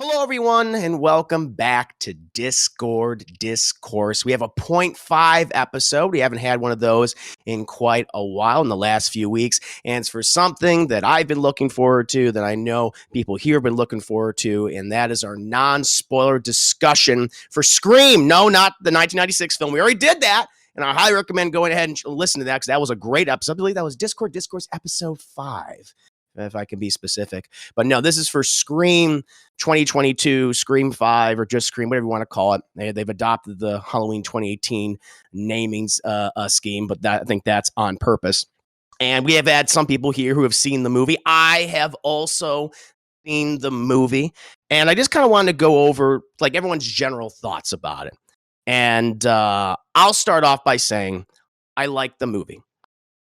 Hello, everyone, and welcome back to Discourse. We have a 0.5 episode. We haven't had one of those in quite a while in the last few weeks, and it's for something that I've been looking forward to, that I know people here have been looking forward to, and that is our non-spoiler discussion for Scream. No, not the 1996 film. We already did that, and I highly recommend going ahead and listen to that because that was a great episode. I believe that was Discourse episode 5. If I can be specific. But no, this is for Scream 2022, Scream 5, or just Scream, whatever you want to call it. They've adopted the Halloween 2018 naming scheme, but I think that's on purpose. And we have had some people here who have seen the movie. I have also seen the movie, and I just kind of wanted to go over like everyone's general thoughts about it. And I'll start off by saying I liked the movie.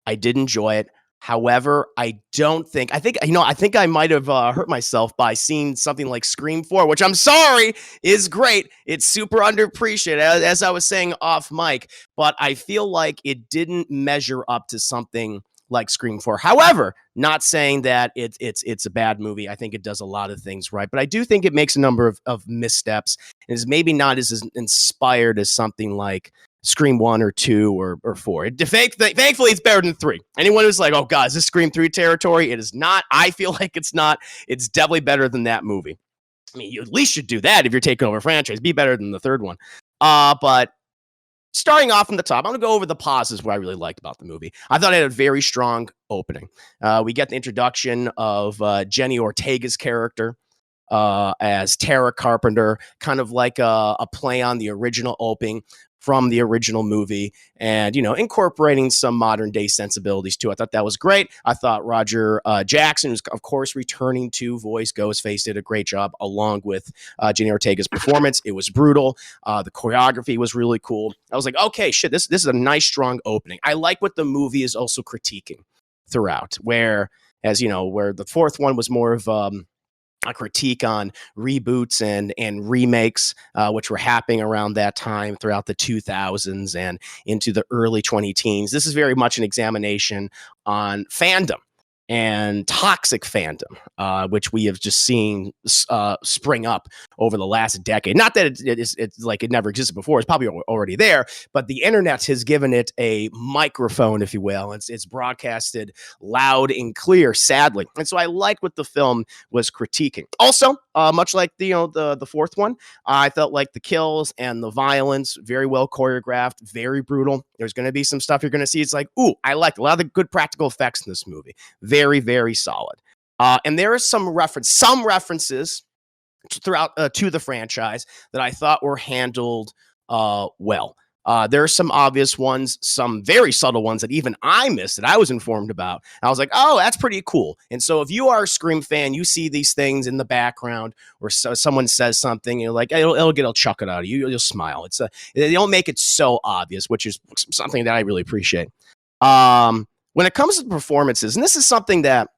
I did enjoy it. However, I think I might have hurt myself by seeing something like Scream 4, which I'm sorry is great. It's super underappreciated, as I was saying off mic, but I feel like it didn't measure up to something like Scream 4. However, not saying that it's a bad movie. I think it does a lot of things right, but I do think it makes a number of missteps and is maybe not as inspired as something like Scream 1 or 2 or 4. Thankfully, it's better than 3. Anyone who's like, oh, God, is this Scream 3 territory? It is not. I feel like it's not. It's definitely better than that movie. I mean, you at least should do that if you're taking over a franchise. Be better than the third one. But starting off from the top, I'm going to go over the pauses what I really liked about the movie. I thought it had a very strong opening. We get the introduction of Jenna Ortega's character as Tara Carpenter, kind of like a play on the original opening from the original movie, and incorporating some modern day sensibilities too. I thought that was great. I thought Roger Jackson, who's of course returning to voice Ghostface, did a great job along with Jenna Ortega's performance. It was brutal. The choreography was really cool. I was like, okay, shit, this is a nice strong opening. I like what the movie is also critiquing throughout, where the fourth one was more of a critique on reboots and remakes, which were happening around that time throughout the 2000s and into the early 2010s. This is very much an examination on fandom and toxic fandom, which we have just seen spring up over the last decade. Not that it's like it never existed before. It's probably already there, but the internet has given it a microphone, if you will. It's broadcasted loud and clear, sadly. And so I liked what the film was critiquing. Also, much like the fourth one, I felt like the kills and the violence, very well choreographed, very brutal. There's going to be some stuff you're going to see. It's like, ooh, I liked a lot of the good practical effects in this movie. Very, very solid. And there are some references throughout to the franchise that I thought were handled well. There are some obvious ones, some very subtle ones that even I missed that I was informed about. I was like, oh, that's pretty cool. And so if you are a Scream fan, you see these things in the background or someone says something, you're like, it'll chuck it out of you. You'll smile. They don't make it so obvious, which is something that I really appreciate. When it comes to performances, and this is something that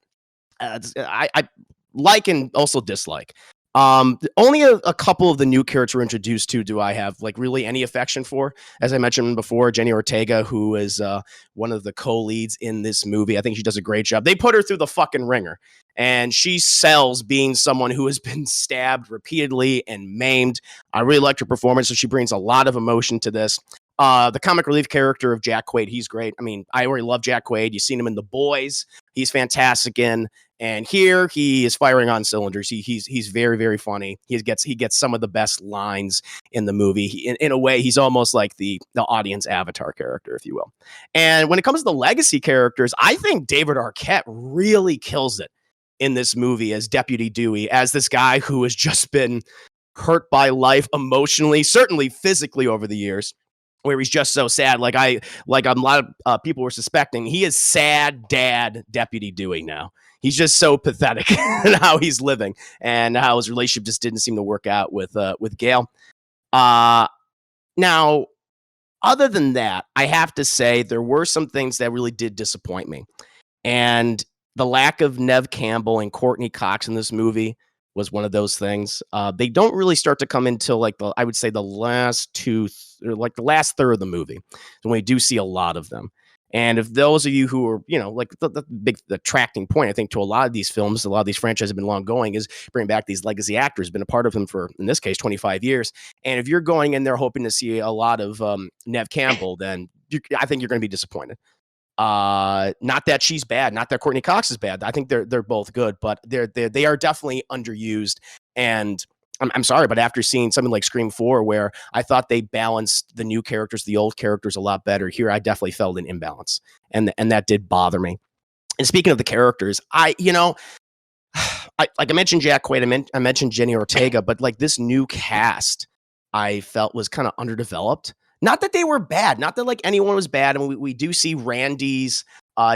I like and also dislike. Only a couple of the new characters we're introduced to do I have like really any affection for. As I mentioned before, Jenna Ortega, who is one of the co-leads in this movie. I think she does a great job. They put her through the fucking ringer, and she sells being someone who has been stabbed repeatedly and maimed. I really liked her performance, so she brings a lot of emotion to this. The comic relief character of Jack Quaid, he's great. I mean, I already love Jack Quaid. You've seen him in The Boys. He's fantastic in. And here he is firing on cylinders. He's very, very funny. He gets some of the best lines in the movie. In a way, he's almost like the audience avatar character, if you will. And when it comes to the legacy characters, I think David Arquette really kills it in this movie as Deputy Dewey, as this guy who has just been hurt by life emotionally, certainly physically over the years, where he's just so sad. Like a lot of people were suspecting, he is sad dad Deputy Dewey now. He's just so pathetic in how he's living and how his relationship just didn't seem to work out with Gail. Now, other than that, I have to say there were some things that really did disappoint me. And the lack of Neve Campbell and Courteney Cox in this movie was one of those things. They don't really start to come until I would say the last the last third of the movie. So we do see a lot of them. And if those of you who are, like the big attracting point, I think, to a lot of these films, a lot of these franchises have been long going, is bringing back these legacy actors, been a part of them for, in this case, 25 years. And if you're going in there hoping to see a lot of Neve Campbell, then I think you're going to be disappointed. Not that she's bad, not that Courteney Cox is bad. I think they're both good, but they are definitely underused. And I'm sorry, but after seeing something like Scream 4, where I thought they balanced the new characters, the old characters a lot better, here I definitely felt an imbalance, and that did bother me. And speaking of the characters, I mentioned Jack Quaid, I mentioned Jenna Ortega, but like this new cast, I felt was kind of underdeveloped. Not that they were bad, not that like anyone was bad. I mean, we do see Randy's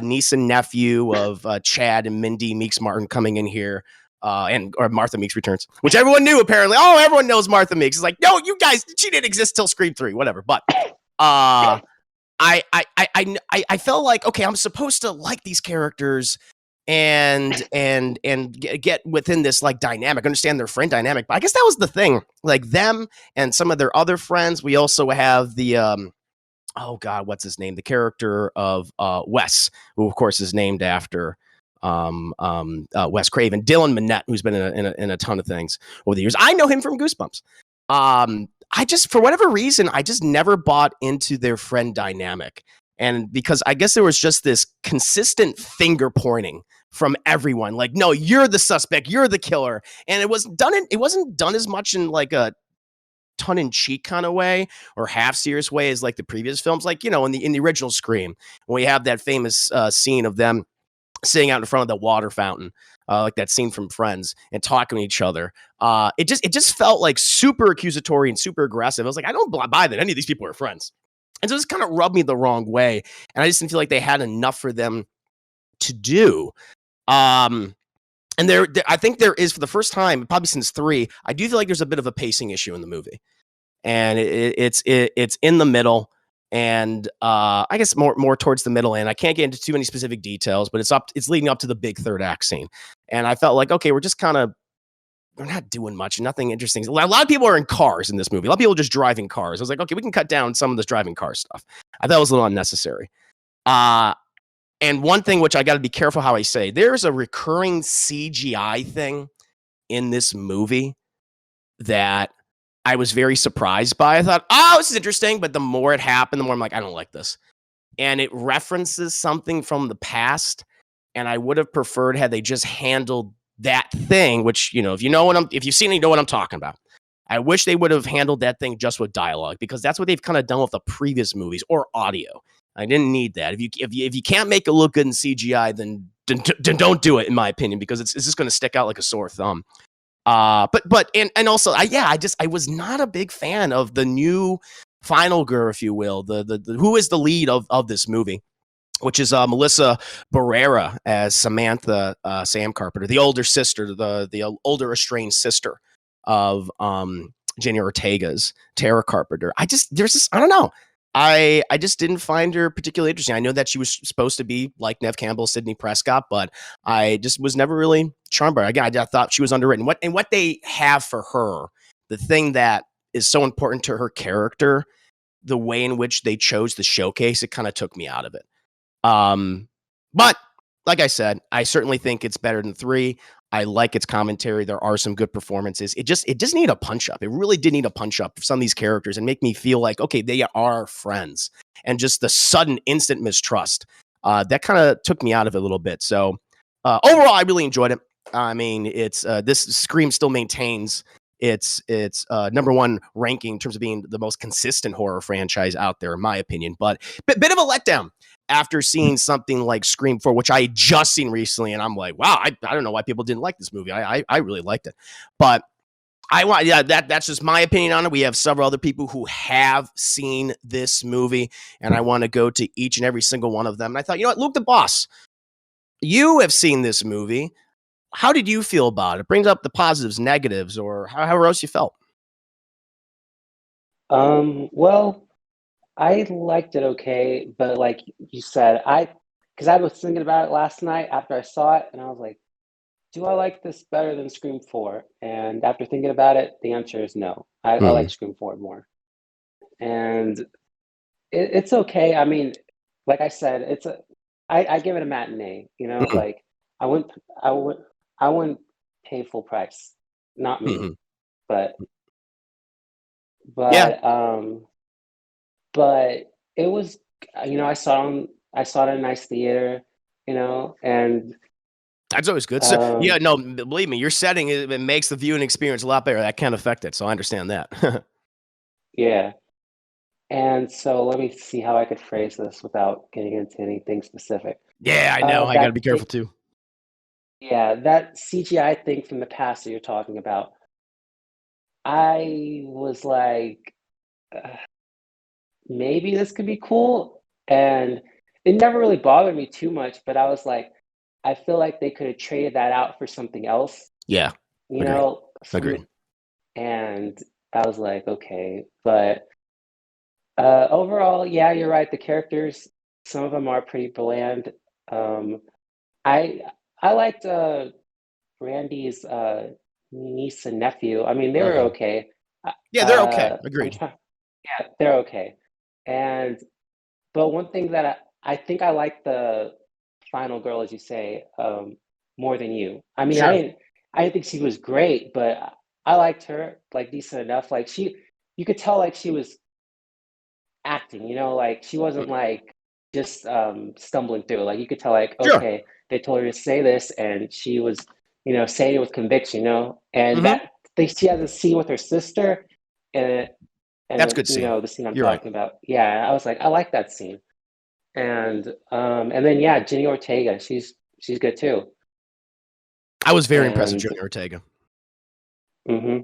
niece and nephew of Chad and Mindy Meeks Martin coming in here. Or Martha Meeks returns, which everyone knew apparently. Oh, everyone knows Martha Meeks. It's like, no, you guys, she didn't exist till Scream 3, whatever. But I felt like, okay, I'm supposed to like these characters and get within this like dynamic, understand their friend dynamic. But I guess that was the thing, like them and some of their other friends. We also have the oh God, what's his name? The character of Wes, who of course is named after Wes Craven, Dylan Minnette, who's been in a ton of things over the years. I know him from Goosebumps. I just, for whatever reason, I just never bought into their friend dynamic. And because I guess there was just this consistent finger pointing from everyone, like, no, you're the suspect, you're the killer. And it wasn't done as much in like a tongue-in-cheek kind of way or half-serious way as like the previous films. Like, in the original Scream, when we have that famous scene of them sitting out in front of the water fountain, like that scene from Friends, and talking to each other. It just felt like super accusatory and super aggressive. I was like, I don't buy that any of these people are friends. And so this kind of rubbed me the wrong way. And I just didn't feel like they had enough for them to do. And I think there is, for the first time, probably since 3, I do feel like there's a bit of a pacing issue in the movie. And it's in the middle. And I guess more towards the middle end. I can't get into too many specific details, but it's leading up to the big third act scene. And I felt like, okay, we're not doing much, nothing interesting. A lot of people are in cars in this movie. A lot of people are just driving cars. I was like, okay, we can cut down some of this driving car stuff. I thought it was a little unnecessary. And one thing which I got to be careful how I say, there's a recurring CGI thing in this movie that I was very surprised by. I thought, oh, this is interesting. But the more it happened, the more I'm like, I don't like this. And it references something from the past. And I would have preferred had they just handled that thing, which, if you've seen it, you know what I'm talking about. I wish they would have handled that thing just with dialogue, because that's what they've kind of done with the previous movies, or audio. I didn't need that. If you can't make it look good in CGI, then don't do it, in my opinion, because it's just going to stick out like a sore thumb. But also, I was not a big fan of the new final girl, if you will, the who is the lead of this movie, which is Melissa Barrera as Samantha Sam Carpenter, the older sister, the older estranged sister of Jenna Ortega's Tara Carpenter. I don't know. I just didn't find her particularly interesting. I know that she was supposed to be like Neve Campbell, Sidney Prescott, but I just was never really charmed by her. Again, I thought she was underwritten. What they have for her, the thing that is so important to her character, the way in which they chose to showcase it, kind of took me out of it. But like I said, I certainly think it's better than 3. I like its commentary. There are some good performances. It just needed a punch up. It really did need a punch up for some of these characters and make me feel like, okay, they are friends. And just the sudden instant mistrust, that kind of took me out of it a little bit. So overall, I really enjoyed it. I mean, it's this Scream still maintains its number 1 ranking in terms of being the most consistent horror franchise out there, in my opinion. But bit of a letdown after seeing something like Scream 4, which I had just seen recently, and I'm like, wow, I don't know why people didn't like this movie. I really liked it. But that's just my opinion on it. We have several other people who have seen this movie, and I want to go to each and every single one of them. And I thought, Luke the Boss, you have seen this movie. How did you feel about it? Brings up the positives, negatives, or however else you felt. Well, I liked it okay, but like you said, because I was thinking about it last night after I saw it, and I was like, do I like this better than Scream 4? And after thinking about it, the answer is no. I like Scream 4 more. And it's okay. I mean, like I said, I give it a matinee. You know, Mhm, like I wouldn't I would I wouldn't pay full price. Not me, mhm. but Yeah, but um but it was, I saw it in a nice theater, and that's always good. So, yeah, um no, believe me, your setting, it makes the viewing experience a lot better. That can affect it, so I understand that. yeah. And so let me see how I could phrase this without getting into anything specific. Yeah, I know. I gotta be careful too. Yeah, that CGI thing from the past that you're talking about, I was like, "Uh, maybe this could be cool." And it never really bothered me too much, but I was like, I feel like they could have traded that out for something else, Yeah, you agreed, know, some, agreed. and I was like, okay. But overall, yeah, you're right. The characters, some of them are pretty bland. Um, I I liked Randy's niece and nephew. I mean, they were Mhm. okay. Yeah, they're okay, I'm agreed. trying. Yeah, they're okay. And but one thing that I think I like the final girl, as you say, more than you. I mean, Sure. I didn't think she was great, but I liked her like decent enough. Like you could tell like she was acting. Like she wasn't Mm, like just stumbling through. Like you could tell like, sure. okay, they told her to say this, and she was, saying it with conviction. And Mhm. she has a scene with her sister, and That's a good scene. the scene I'm You're right. talking about. Yeah, I was like, I like that scene. And then yeah, Jenny Ortega, she's good too. I was very impressed with And Jenna Ortega. hmm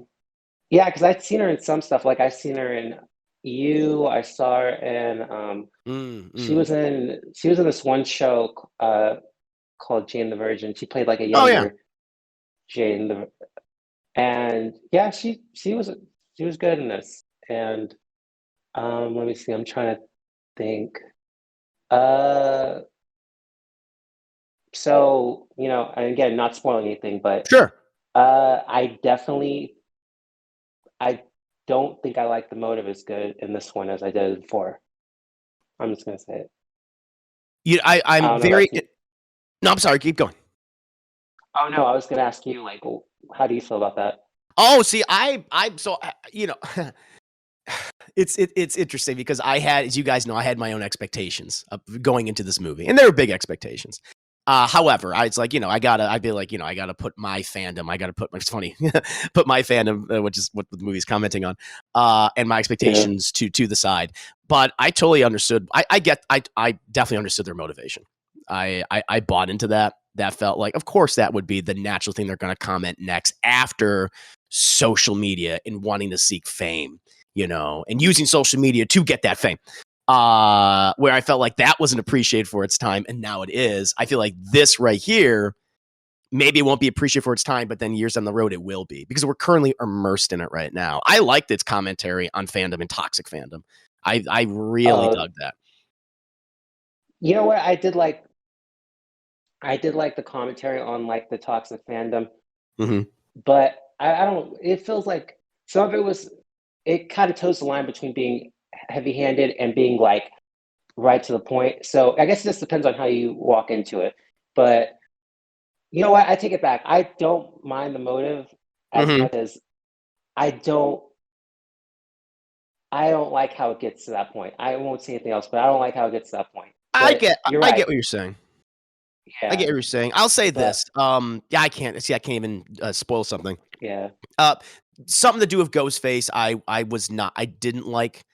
yeah, because I'd seen her in some stuff. Like I seen her in You. I saw her in Mm, she mm. was in she was in this one show called Jane the Virgin. She played like a Oh, yeah. younger Jane the and yeah, she was good in this. And let me see, I'm trying to think. Uh so, and again, not spoiling anything, but Sure. I don't think I like the motive as good in this one as I did before. I'm just gonna say it. I I'm don't know very about you. no, I'm sorry, keep going. Oh no, I was gonna ask you like, how do you feel about that? Oh, see, it's interesting because I had, as you guys know, I had my own expectations of going into this movie, and they were big expectations. However, I it's like, I'd be like, I gotta put my fandom, I gotta put it's funny, put my fandom, which is what the movie's commenting on, and my Yeah. expectations to the side. But I totally understood. I definitely understood their motivation. I bought into that. That felt like, of course, that would be the natural thing they're going to comment next after social media and wanting to seek fame, and using social media to get that fame. Where I felt like that wasn't appreciated for its time, and now it is. I feel like this right here, maybe it won't be appreciated for its time, but then years down the road, it will be because we're currently immersed in it right now. I liked its commentary on fandom and toxic fandom. I really Uh, dug that. you know what? I did like the commentary on like the toxic fandom, Mm-hmm. but I don't. It feels like some of it was. It kind of toes the line between being heavy-handed and being like right to the point. So I guess it just depends on how you walk into it. But you know what? I take it back. I don't mind the motive as Mm-hmm. much as I don't. I don't like how it gets to that point. I won't say anything else, but I don't like how it gets to that point. I But get you're I right. get what you're saying. I get Yeah. what you're saying. I'll say But this. Yeah, I can't see. I can't even spoil something. yeah. Uh, Something to do with Ghostface. I was not. I didn't like,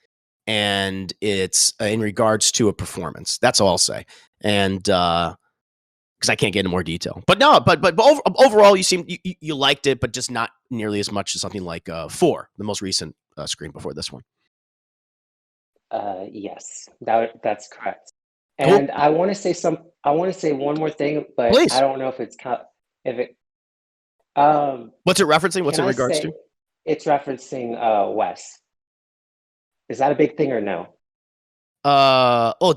and it's in regards to a performance. That's all I'll say. And because I can't get into more detail. But no, but overall, you liked it, but just not nearly as much as something like Four, the most recent screen before this one. Yes, that's correct. Cool. And I want to say one more thing, but I Please. don't know if if it, um, What's it referencing? What's can it in I regards say to? it's referencing Wes? Is that a big thing or no? Well,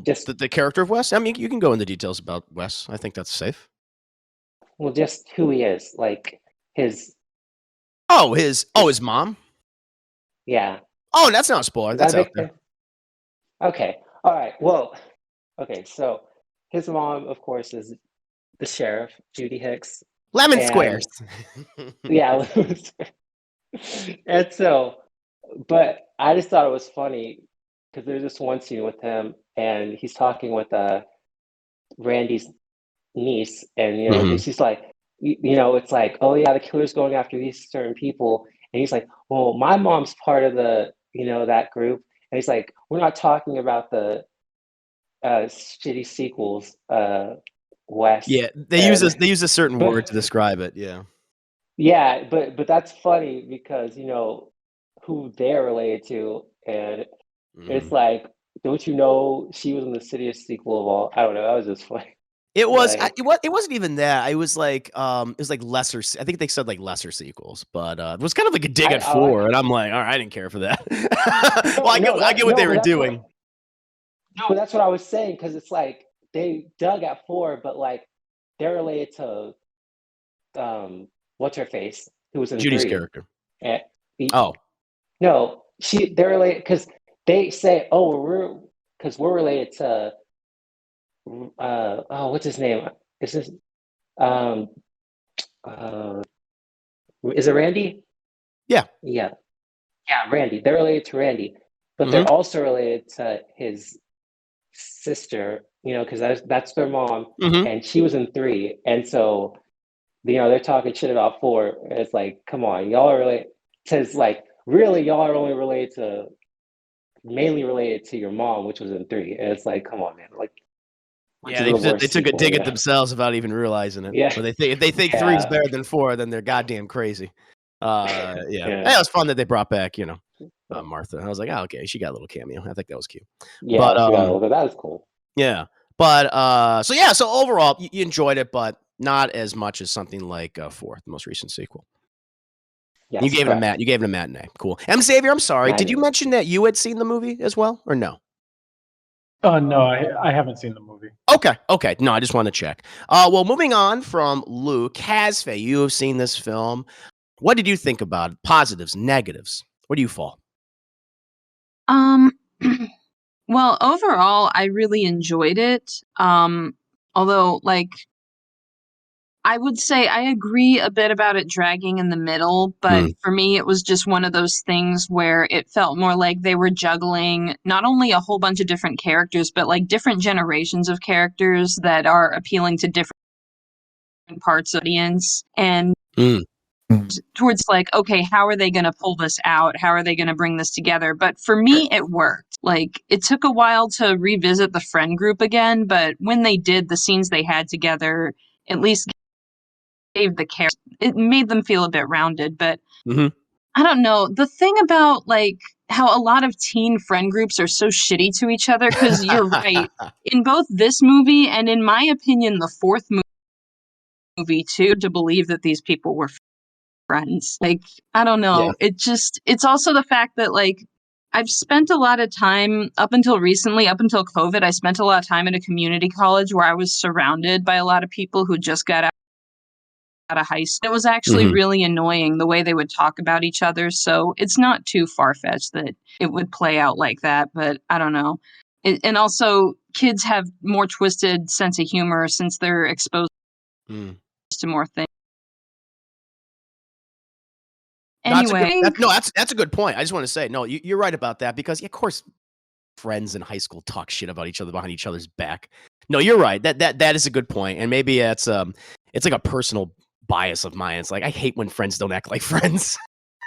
Just, the character of Wes. I mean, you can go into details about Wes. I think that's safe. well, just who he is, like his, His mom. yeah. Oh, that's not a spoiler. Is that That's a out big there. thing? Okay. All right. Well, okay. So his mom, of course, is the sheriff, Judy Hicks, Lemon and squares. yeah, and so, but I just thought it was funny because there's this one scene with him, and he's talking with Randy's niece, and Hmm. she's like, it's like, oh yeah, the killer's going after these certain people, and he's like, well, my mom's part of the, that group, and he's like, we're not talking about the shitty sequels, Wes, Yeah, they use and a certain but word to describe it. Yeah. yeah, but that's funny because who they're related to, and Hmm. it's like, don't you know she was in the shittiest sequel of all? I don't know. That was just funny. It was Like, it wasn't even that. It was like lesser. I think they said like lesser sequels, but it was kind of like a dig at I like. four, and I'm like, all right, I didn't care for that. Well, No, no, I get what no, they but were that's doing. what. No, but that's what I was saying because it's like they dug at four, but like they're related to what's her face who was in Judy's three. character. And Oh, no, they're related because they say, oh, we're related to oh, what's his name? Is this um uh is it Randy? yeah. Yeah, yeah, Randy. They're related to Randy, but Hmm. they're also related to his sister, because that's their mom, Hmm. and she was in three, and so they're talking shit about four. It's like, come on, y'all are related. Says like, really, y'all are only related to mainly related to your mom, which was in three, and it's like, come on, man, like, which Yeah, is the they worst took a sequel, dig at themselves without even realizing it. Yeah, But they think if they think three is yeah, better than four, then they're goddamn crazy. Yeah, yeah, it was fun that they brought back Martha. I was like, oh, okay, she got a little cameo. I think that was cute. But yeah. She got a little bit. That was cool. yeah. But so overall you enjoyed it, but not as much as something like Fourth, the most recent sequel. Yes, correct. You gave it a matinee. Cool. M. Xavier, I'm sorry. Did you Matinee. mention that you had seen the movie as well, or no? No, I haven't seen the movie. Okay. No, I just want to check. Well, moving on from Luke, Casfe, you have seen this film. What did you think about it? Positives, negatives? Where do you fall? Um, well, overall, I really enjoyed it. Although, like, I would say I agree a bit about it dragging in the middle, but Mm. for me, it was just one of those things where it felt more like they were juggling not only a whole bunch of different characters, but like different generations of characters that are appealing to different parts of the audience. And Mm. towards like, okay, how are they going to pull this out? How are they going to bring this together? But for me, it worked. Like, it took a while to revisit the friend group again, but when they did, the scenes they had together at least gave the care. It made them feel a bit rounded. But Mm-hmm. I don't know. The thing about like how a lot of teen friend groups are so shitty to each other, because you're right. In both this movie and, in my opinion, the fourth movie too, to believe that these people were friends. Like, I don't Yeah. know. It's also the fact that, like, I've spent a lot of time up until recently, up until COVID, I spent a lot of time at a community college where I was surrounded by a lot of people who just got out of high school. It was actually Mm-hmm. really annoying the way they would talk about each other. So it's not too far fetched that it would play out like that. But I don't know. And also, kids have more twisted sense of humor since they're exposed Mm. to more things. That's a good. Anyway, That's a good point. I just want to say, no, you're right about that because, of course, friends in high school talk shit about each other behind each other's back. No, you're right. That is a good point, and maybe it's like a personal bias of mine. It's like I hate when friends don't act like friends.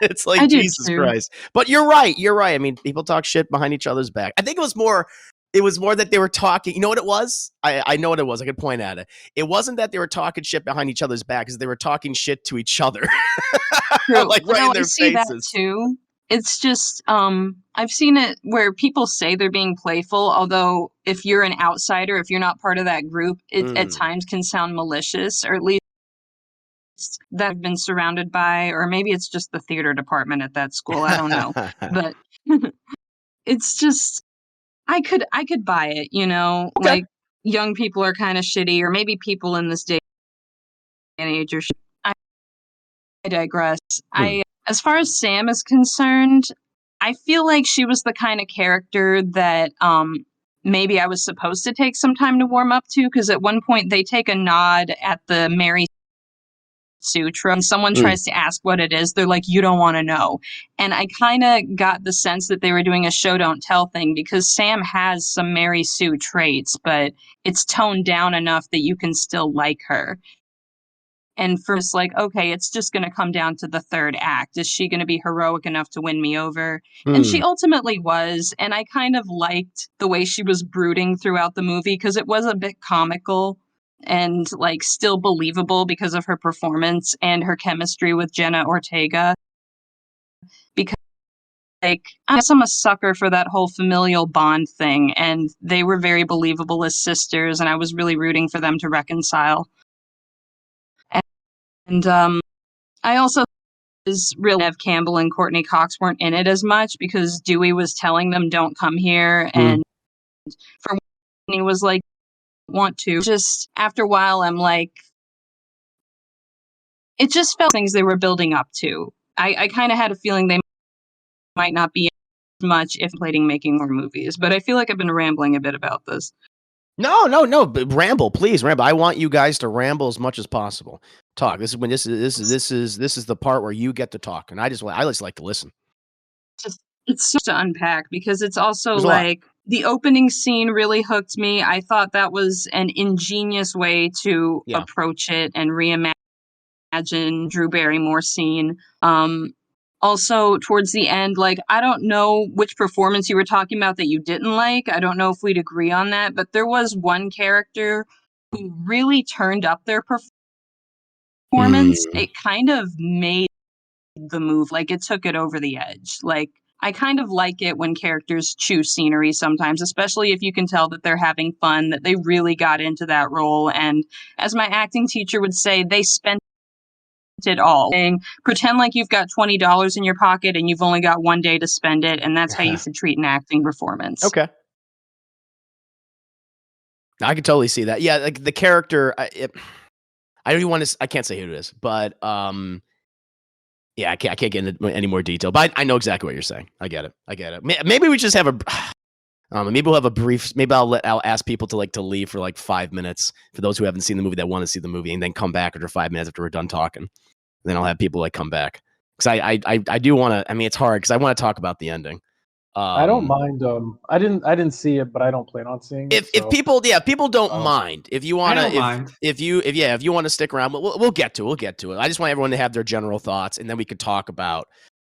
It's I like do Jesus too. Christ. But you're right. You're right. I mean, people talk shit behind each other's back. I think it was more. It was more that they were talking. You know what it was? I know what it was. I could point at it. It wasn't that they were talking shit behind each other's back, because they were talking shit to each other, True. like right No, in I their see that faces. too. It's just I've seen it where people say they're being playful, although if you're an outsider, if you're not part of that group, it at Mm. times can sound malicious, or at least that I've been surrounded by, or maybe it's just the theater department at that school. I don't know. But it's just I could buy it, Okay. like young people are kind of shitty, or maybe people in this day and age are I digress. Hmm. As far as Sam is concerned, I feel like she was the kind of character that maybe I was supposed to take some time to warm up to, because at one point they take a nod at the Mary Sutra and someone tries to ask what it is. They're like, you don't want to know. And I kind of got the sense that they were doing a show don't tell thing, because Sam has some Mary Sue traits, but it's toned down enough that you can still like her. And for us, like, okay, it's just going to come down to the third act. Is she going to be heroic enough to win me over? And she ultimately was. And I kind of liked the way she was brooding throughout the movie, because it was a bit comical and like still believable because of her performance and her chemistry with Jenna Ortega. Because like, I guess I'm a sucker for that whole familial bond thing, and they were very believable as sisters, and I was really rooting for them to reconcile. And I also is real Neve Campbell and Courteney Cox weren't in it as much, because Dewey was telling them don't come here, and for one, he was like, want to. Just after a while, I'm like, it just felt things they were building up to. I kind of had a feeling they might not be as much if plating making more movies, but I feel like I've been rambling a bit about this. No. But ramble, please ramble. I want you guys to ramble as much as possible. Talk. This is the part where you get to talk, and I just like to listen. It's so to unpack, because it's also like the opening scene really hooked me. I thought that was an ingenious way to approach it and reimagine Drew Barrymore's scene. Also, towards the end, like, I don't know which performance you were talking about that you didn't like. I don't know if we'd agree on that, but there was one character who really turned up their performance. It kind of made the move, like, it took it over the edge. Like, I kind of like it when characters choose scenery sometimes, especially if you can tell that they're having fun, that they really got into that role. And as my acting teacher would say, they spent it all. And pretend like you've got $20 in your pocket and you've only got one day to spend it, and that's how you should treat an acting performance. Okay. I can totally see that. Yeah, like the character, I don't even want to. I can't say who it is, but yeah, I can't get into any more detail. But I know exactly what you're saying. I get it. Maybe we just have maybe we'll have a brief. Maybe I'll ask people to leave for like 5 minutes for those who haven't seen the movie that want to see the movie, and then come back after 5 minutes after we're done talking. Then I'll have people come back, because I do want to. I mean, it's hard because I want to talk about the ending. I don't mind. I didn't see it, but I don't plan on seeing it. If people don't mind, if you want to, if you want to stick around, we'll get to it. I just want everyone to have their general thoughts, and then we could talk about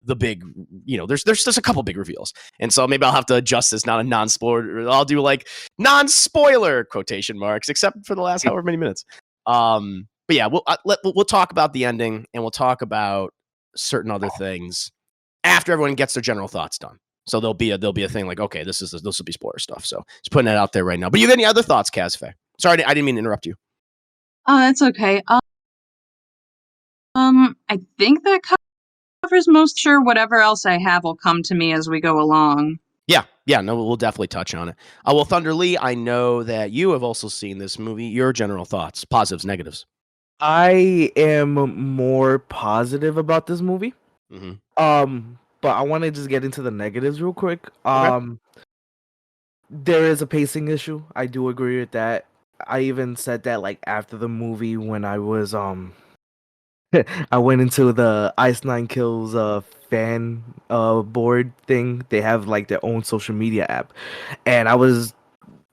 the big, there's just a couple big reveals, and so maybe I'll have to adjust this, not a non-spoiler. I'll do like non-spoiler quotation marks, except for the last however many minutes. But yeah, we'll talk about the ending, and we'll talk about certain other things after everyone gets their general thoughts done. So there'll be a thing like, okay, this will be spoiler stuff. So just putting that out there right now. But you have any other thoughts, Casfe? Sorry, I didn't mean to interrupt you. Oh, that's okay. I think that covers most. Sure, whatever else I have will come to me as we go along. Yeah, no, we'll definitely touch on it. Well, Thunder Lee, I know that you have also seen this movie. Your general thoughts, positives, negatives. I am more positive about this movie. Mm-hmm. But I want to just get into the negatives real quick. Okay. There is a pacing issue. I do agree with that. I even said that like after the movie when I was I went into the Ice Nine Kills fan board thing. They have like their own social media app, and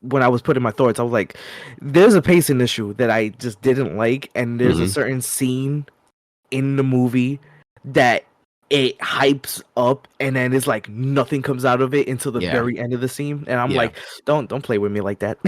when I was putting my thoughts, I was like, there's a pacing issue that I just didn't like, and there's a certain scene in the movie that it hypes up, and then it's like nothing comes out of it until the very end of the scene, and I'm like, don't play with me like that.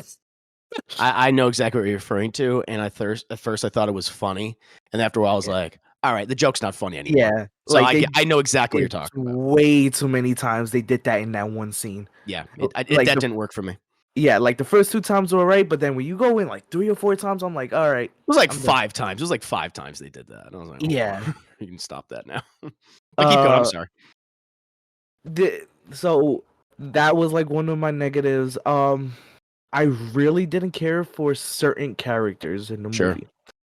I know exactly what you're referring to, and at first I thought it was funny, and after a while I was like, all right, the joke's not funny anymore. Yeah, so like I know exactly what you're talking about. Way too many times they did that in that one scene. Yeah, that didn't work for me. Yeah, like the first 2 times were right, but then when you go in like 3 or 4 times, I'm like, all right. It was like 5 times. It was like 5 times they did that. And I was like, yeah, you can stop that now. But keep going. I'm sorry. So that was like one of my negatives. I really didn't care for certain characters in the movie.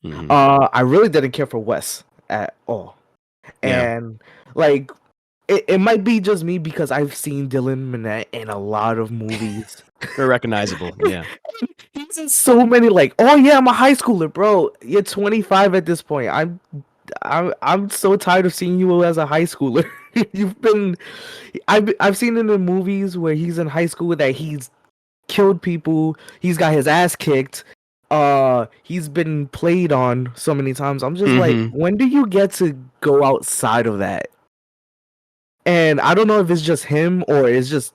Mm-hmm. I really didn't care for Wes at all. And like it might be just me because I've seen Dylan Minnette in a lot of movies. Very recognizable. Yeah. He's in so many. Like, oh yeah, I'm a high schooler, bro. You're 25 at this point. I'm so tired of seeing you as a high schooler. I've seen in the movies where he's in high school that he's killed people. He's got his ass kicked. He's been played on so many times. I'm just like, when do you get to go outside of that? And I don't know if it's just him or it's just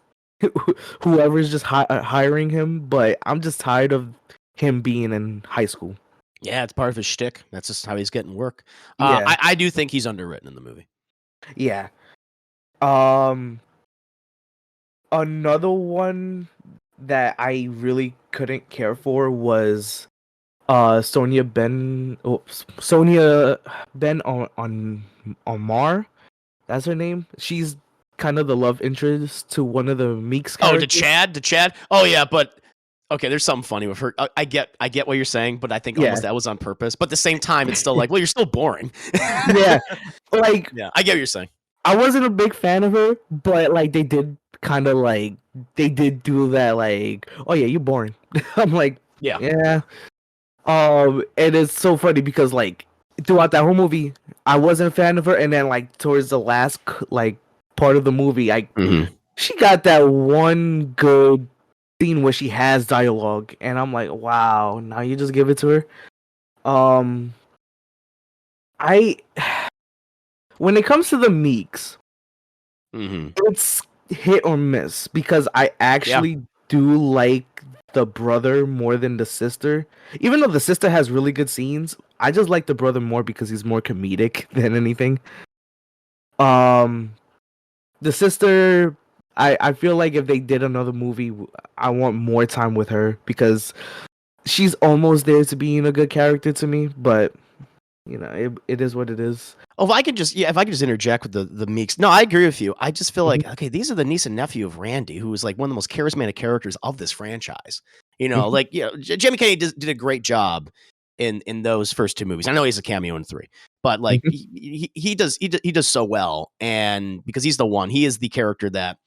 whoever's just hiring him, but I'm just tired of him being in high school. Yeah, it's part of his shtick. That's just how he's getting work. Yeah. I do think he's underwritten in the movie. Yeah. Another one that I really couldn't care for was Sonia Ben on Mar. That's her name. She's kind of the love interest to one of the Meeks characters. Oh, to Chad. Oh yeah, but okay, there's something funny with her. I get what you're saying, but I think almost that was on purpose. But at the same time, it's still like, well, you're still boring. Yeah, like yeah, I get what you're saying. I wasn't a big fan of her, but like they did kind of like they did do that. Like, oh yeah, you're boring. I'm like, yeah. And it's so funny because like throughout that whole movie, I wasn't a fan of her, and then like towards the last like part of the movie, she got that one good scene where she has dialogue, and I'm like, wow, now you just give it to her. When it comes to the Meeks, it's hit or miss because I actually do like the brother more than the sister. Even though the sister has really good scenes, I just like the brother more because he's more comedic than anything. The sister, I feel like if they did another movie, I want more time with her because she's almost there to being a good character to me, but you know, it is what it is. Oh, if I could just interject with the Meeks. No, I agree with you. I just feel like, okay, these are the niece and nephew of Randy, who is like one of the most charismatic characters of this franchise. You know, like, you know, Jimmy Kennedy did a great job in those first two movies. I know he's a cameo in 3, but like he does so well, and because he's the one, he is the character that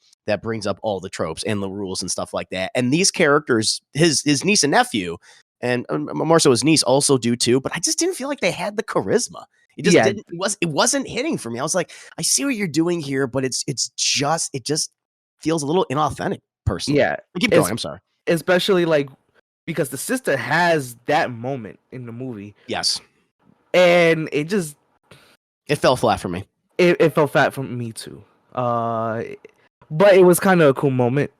brings up all the tropes and the rules and stuff like that. And these characters, his niece and nephew, and more so his niece, also do too. But I just didn't feel like they had the charisma. It just didn't. It wasn't hitting for me. I was like, I see what you're doing here, but it just feels a little inauthentic. Personally, yeah. Keep going. I'm sorry. Especially like because the sister has that moment in the movie. Yes, and it fell flat for me. It fell flat for me too. But it was kind of a cool moment,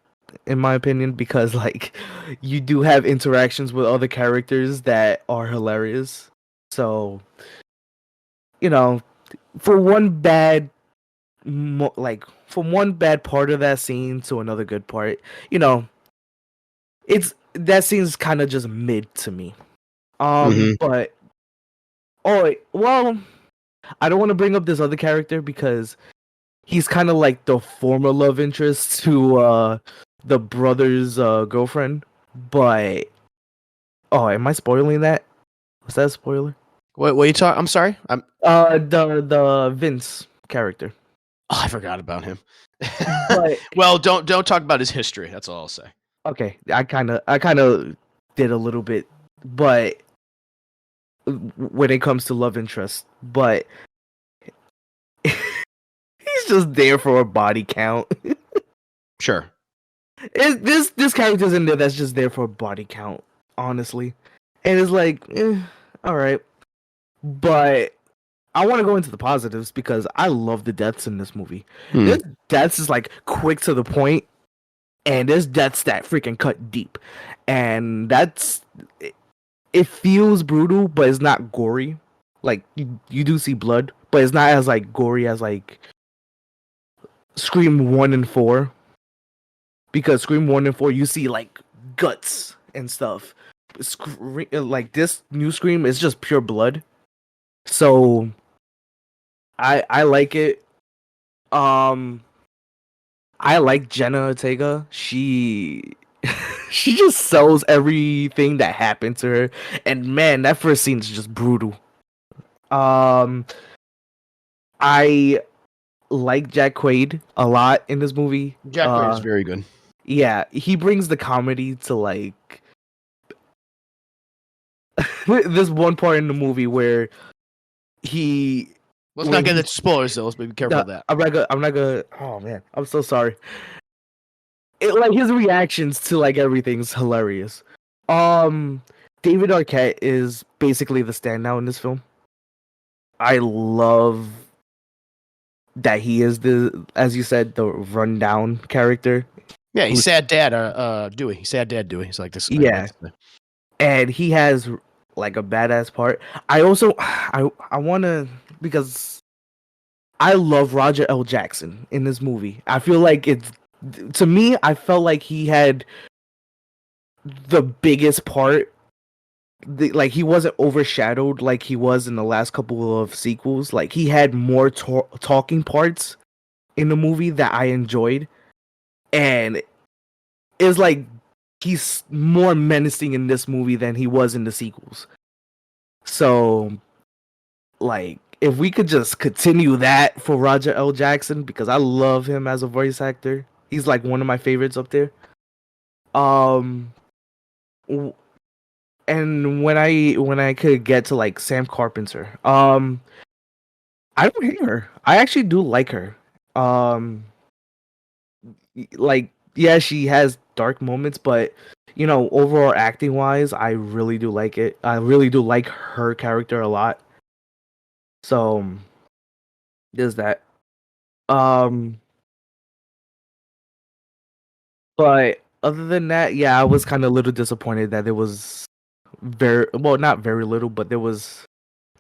in my opinion, because like you do have interactions with other characters that are hilarious. So, you know, from one bad part of that scene to another good part, you know, that scene's kind of just mid to me. But well, I don't want to bring up this other character because he's kind of like the former love interest to the brother's girlfriend. But am I spoiling that? Was that a spoiler? What are you talking? I'm sorry. The Vince character. Oh, I forgot about him. But, well, don't talk about his history. That's all I'll say. Okay, I kind of did a little bit, but when it comes to love interest, but he's just there for a body count. Sure. This character's in there that's just there for a body count, honestly, and it's like, all right. But I want to go into the positives because I love the deaths in this movie. This deaths is like quick to the point, and there's deaths that freaking cut deep, and it feels brutal, but it's not gory. Like you do see blood, but it's not as like gory as like Scream 1 and 4. Because Scream 1 and 4, you see like guts and stuff. Like this new Scream is just pure blood. So I like it. I like Jenna Ortega. She just sells everything that happened to her, and man, that first scene is just brutal. I like Jack Quaid a lot in this movie. Jack Quaid is very good. Yeah, he brings the comedy to like this one part in the movie where he. Let's not get into spoilers though. Let's be careful of that. I'm not gonna. Oh man, I'm so sorry. Like his reactions to like everything's hilarious. David Arquette is basically the standout in this film. I love that he is as you said, the rundown character. Yeah, he's sad dad. Dewey. He's sad dad. Dewey. He's like this. Yeah, and he has like a badass part. I also, I want to, because I love Roger L. Jackson in this movie. I feel like to me, I felt like he had the biggest part. Like he wasn't overshadowed like he was in the last couple of sequels. Like he had more talking parts in the movie that I enjoyed, and it's like he's more menacing in this movie than he was in the sequels. So, like, if we could just continue that for Roger L. Jackson, because I love him as a voice actor. He's like one of my favorites up there. And when I could get to like Sam Carpenter, I don't hate her. I actually do like her. Like, yeah, she has dark moments, but you know, overall acting wise, I really do like it. I really do like her character a lot. So there's that. But other than that, yeah, I was kind of a little disappointed that there was not very little, but there was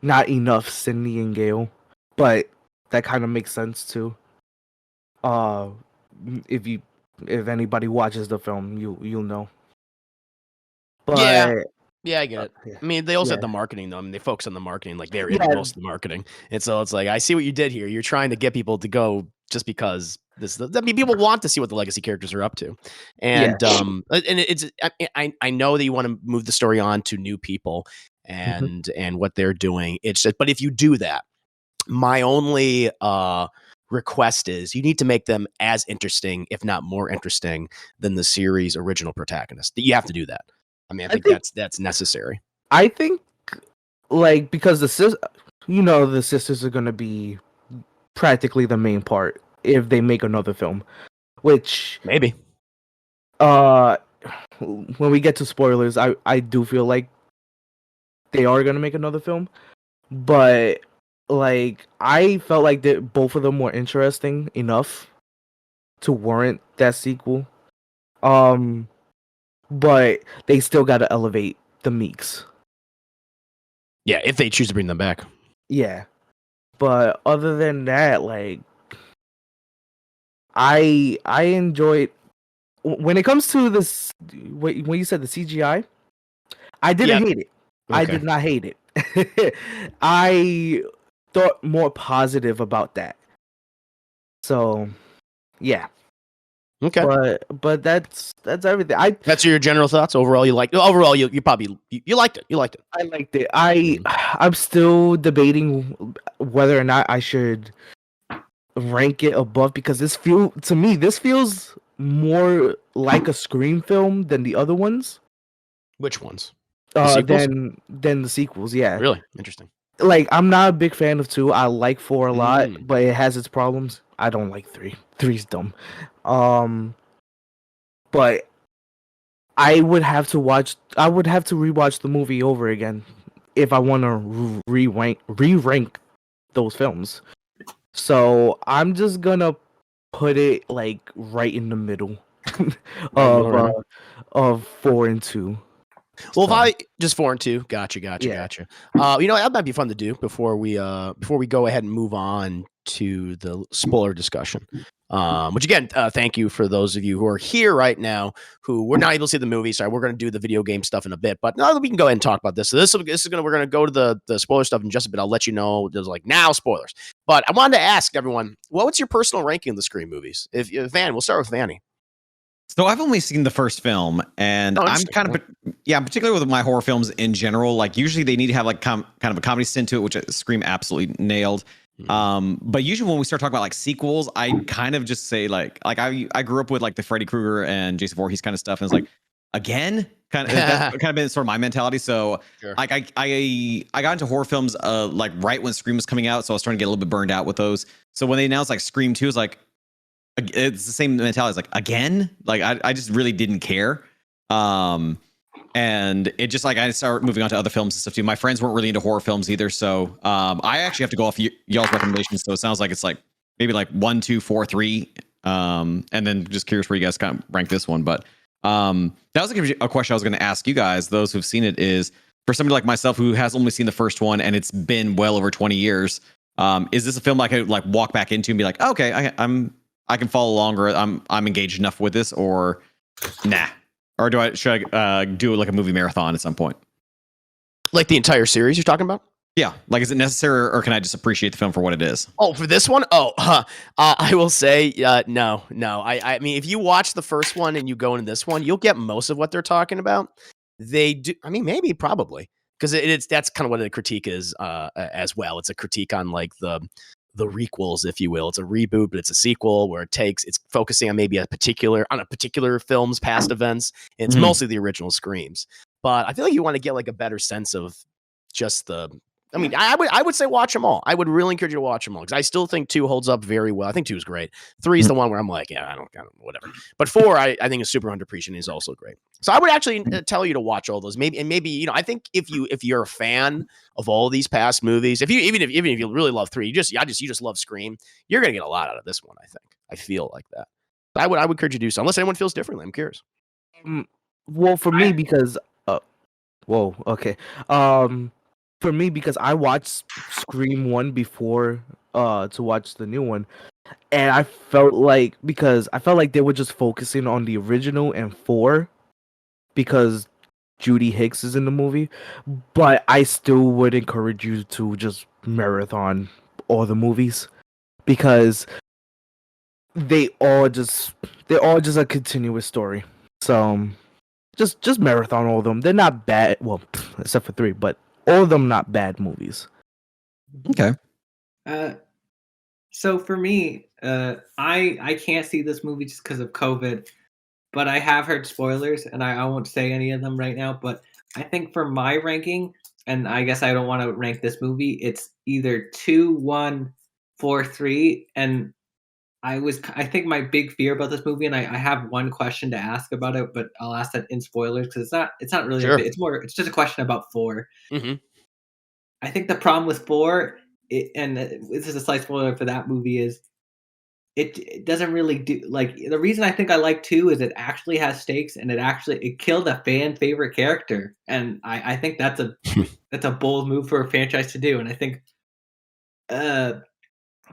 not enough Sydney and Gale. But that kind of makes sense too. If anybody watches the film, you'll know. But yeah, I get it. Yeah. I mean, they also have the marketing though. I mean, they focus on the marketing, like they're in most of the marketing, and so it's like I see what you did here. You're trying to get people to go just because I mean, people want to see what the legacy characters are up to, and and it's I know that you want to move the story on to new people and what they're doing. It's just, but if you do that, my only request is you need to make them as interesting, if not more interesting, than the series' original protagonist. You have to do that. I mean, I think that's necessary. I think, like, because the sisters are gonna be practically the main part if they make another film, which maybe. When we get to spoilers, I do feel like they are gonna make another film, but like I felt like that both of them were interesting enough to warrant that sequel. But they still got to elevate the Meeks. Yeah, if they choose to bring them back. Yeah. But other than that, like, I enjoyed when it comes to this. When you said the CGI, I didn't hate it. Okay. I did not hate it. I thought more positive about that. So, yeah. Okay, but that's everything. That's your general thoughts overall. You liked you probably you liked it. You liked it. I liked it. I'm still debating whether or not I should rank it above, because this feels more like a Scream film than the other ones. Which ones? Than the sequels. Yeah. Really interesting. Like, I'm not a big fan of 2. I like 4 a lot, but it has its problems. I don't like 3. 3's dumb. But I would have to rewatch the movie over again if I want to re-rank those films. So I'm just gonna put it like right in the middle of 4 and 2. Well, if I just 4 and 2, gotcha. You know, that might be fun to do before we go ahead and move on to the spoiler discussion. Which again, thank you for those of you who are here right now who were not able to see the movie. Sorry, we're going to do the video game stuff in a bit, but now we can go ahead and talk about this. So we're going to go to the spoiler stuff in just a bit. I'll let you know. There's like now spoilers, but I wanted to ask everyone, what's your personal ranking of the Scream movies? If Van, we'll start with Vanny. So I've only seen the first film, and I'm kind of, particularly with my horror films in general, like usually they need to have like kind of a comedy spin to it, which Scream absolutely nailed. But usually when we start talking about like sequels, I kind of just say like I grew up with like the Freddy Krueger and Jason Voorhees kind of stuff, and it's like again, that's kind of been sort of my mentality. So like I got into horror films like right when Scream was coming out, so I was trying to get a little bit burned out with those. So when they announced like Scream 2, it's like it's the same mentality. It's like again, like I just really didn't care. And it just like I started moving on to other films and stuff too. My friends weren't really into horror films either, so I actually have to go off y'all's recommendations. So it sounds like it's like maybe like 1, 2, 4, 3, and then just curious where you guys kind of rank this one. But that was a question I was going to ask you guys, those who've seen it, is for somebody like myself who has only seen the first one and it's been well over 20 years. Is this a film I could like walk back into and be like, oh, okay, I can follow along, or I'm engaged enough with this, or nah? Or should I do like a movie marathon at some point? Like the entire series you're talking about? Yeah. Like, is it necessary, or can I just appreciate the film for what it is? Oh, for this one? I will say no. I mean, if you watch the first one and you go into this one, you'll get most of what they're talking about. They do. I mean, maybe, probably. Because that's kind of what the critique is as well. It's a critique on like the requels, if you will. It's a reboot, but it's a sequel where it's focusing on maybe a particular film's past events. And it's mostly the original Screams. But I feel like you want to get like a better sense of just I mean, I would say watch them all. I would really encourage you to watch them all, because I still think 2 holds up very well. I think 2 is great. 3 is the one where I'm like, yeah, I don't whatever. But 4, I think is super underappreciated and is also great. So I would actually tell you to watch all those. Maybe I think if you're a fan of all these past movies, even if you really love 3, you just love Scream, you're gonna get a lot out of this one. I think. I feel like that. I would encourage you to do so, unless anyone feels differently. I'm curious. Well, for me, because okay. For me, because I watched Scream 1 before to watch the new one, and I felt like they were just focusing on the original and 4 because Judy Hicks is in the movie. But I still would encourage you to just marathon all the movies, because they're all just a continuous story. So just marathon all of them. They're not bad, well, except for 3, but all of them not bad movies. Okay. So for me, I can't see this movie just because of COVID, but I have heard spoilers, and I won't say any of them right now. But I think for my ranking, and I guess I don't want to rank this movie, it's either 2, 1, 4, 3, and I think my big fear about this movie, and I have one question to ask about it, but I'll ask that in spoilers, because it's not really it's just a question about 4. Mm-hmm. I think the problem with 4, and this is a slight spoiler for that movie, is it doesn't really do, like, the reason I think I like 2 is it actually has stakes, and it killed a fan favorite character, and I think that's a bold move for a franchise to do. And I think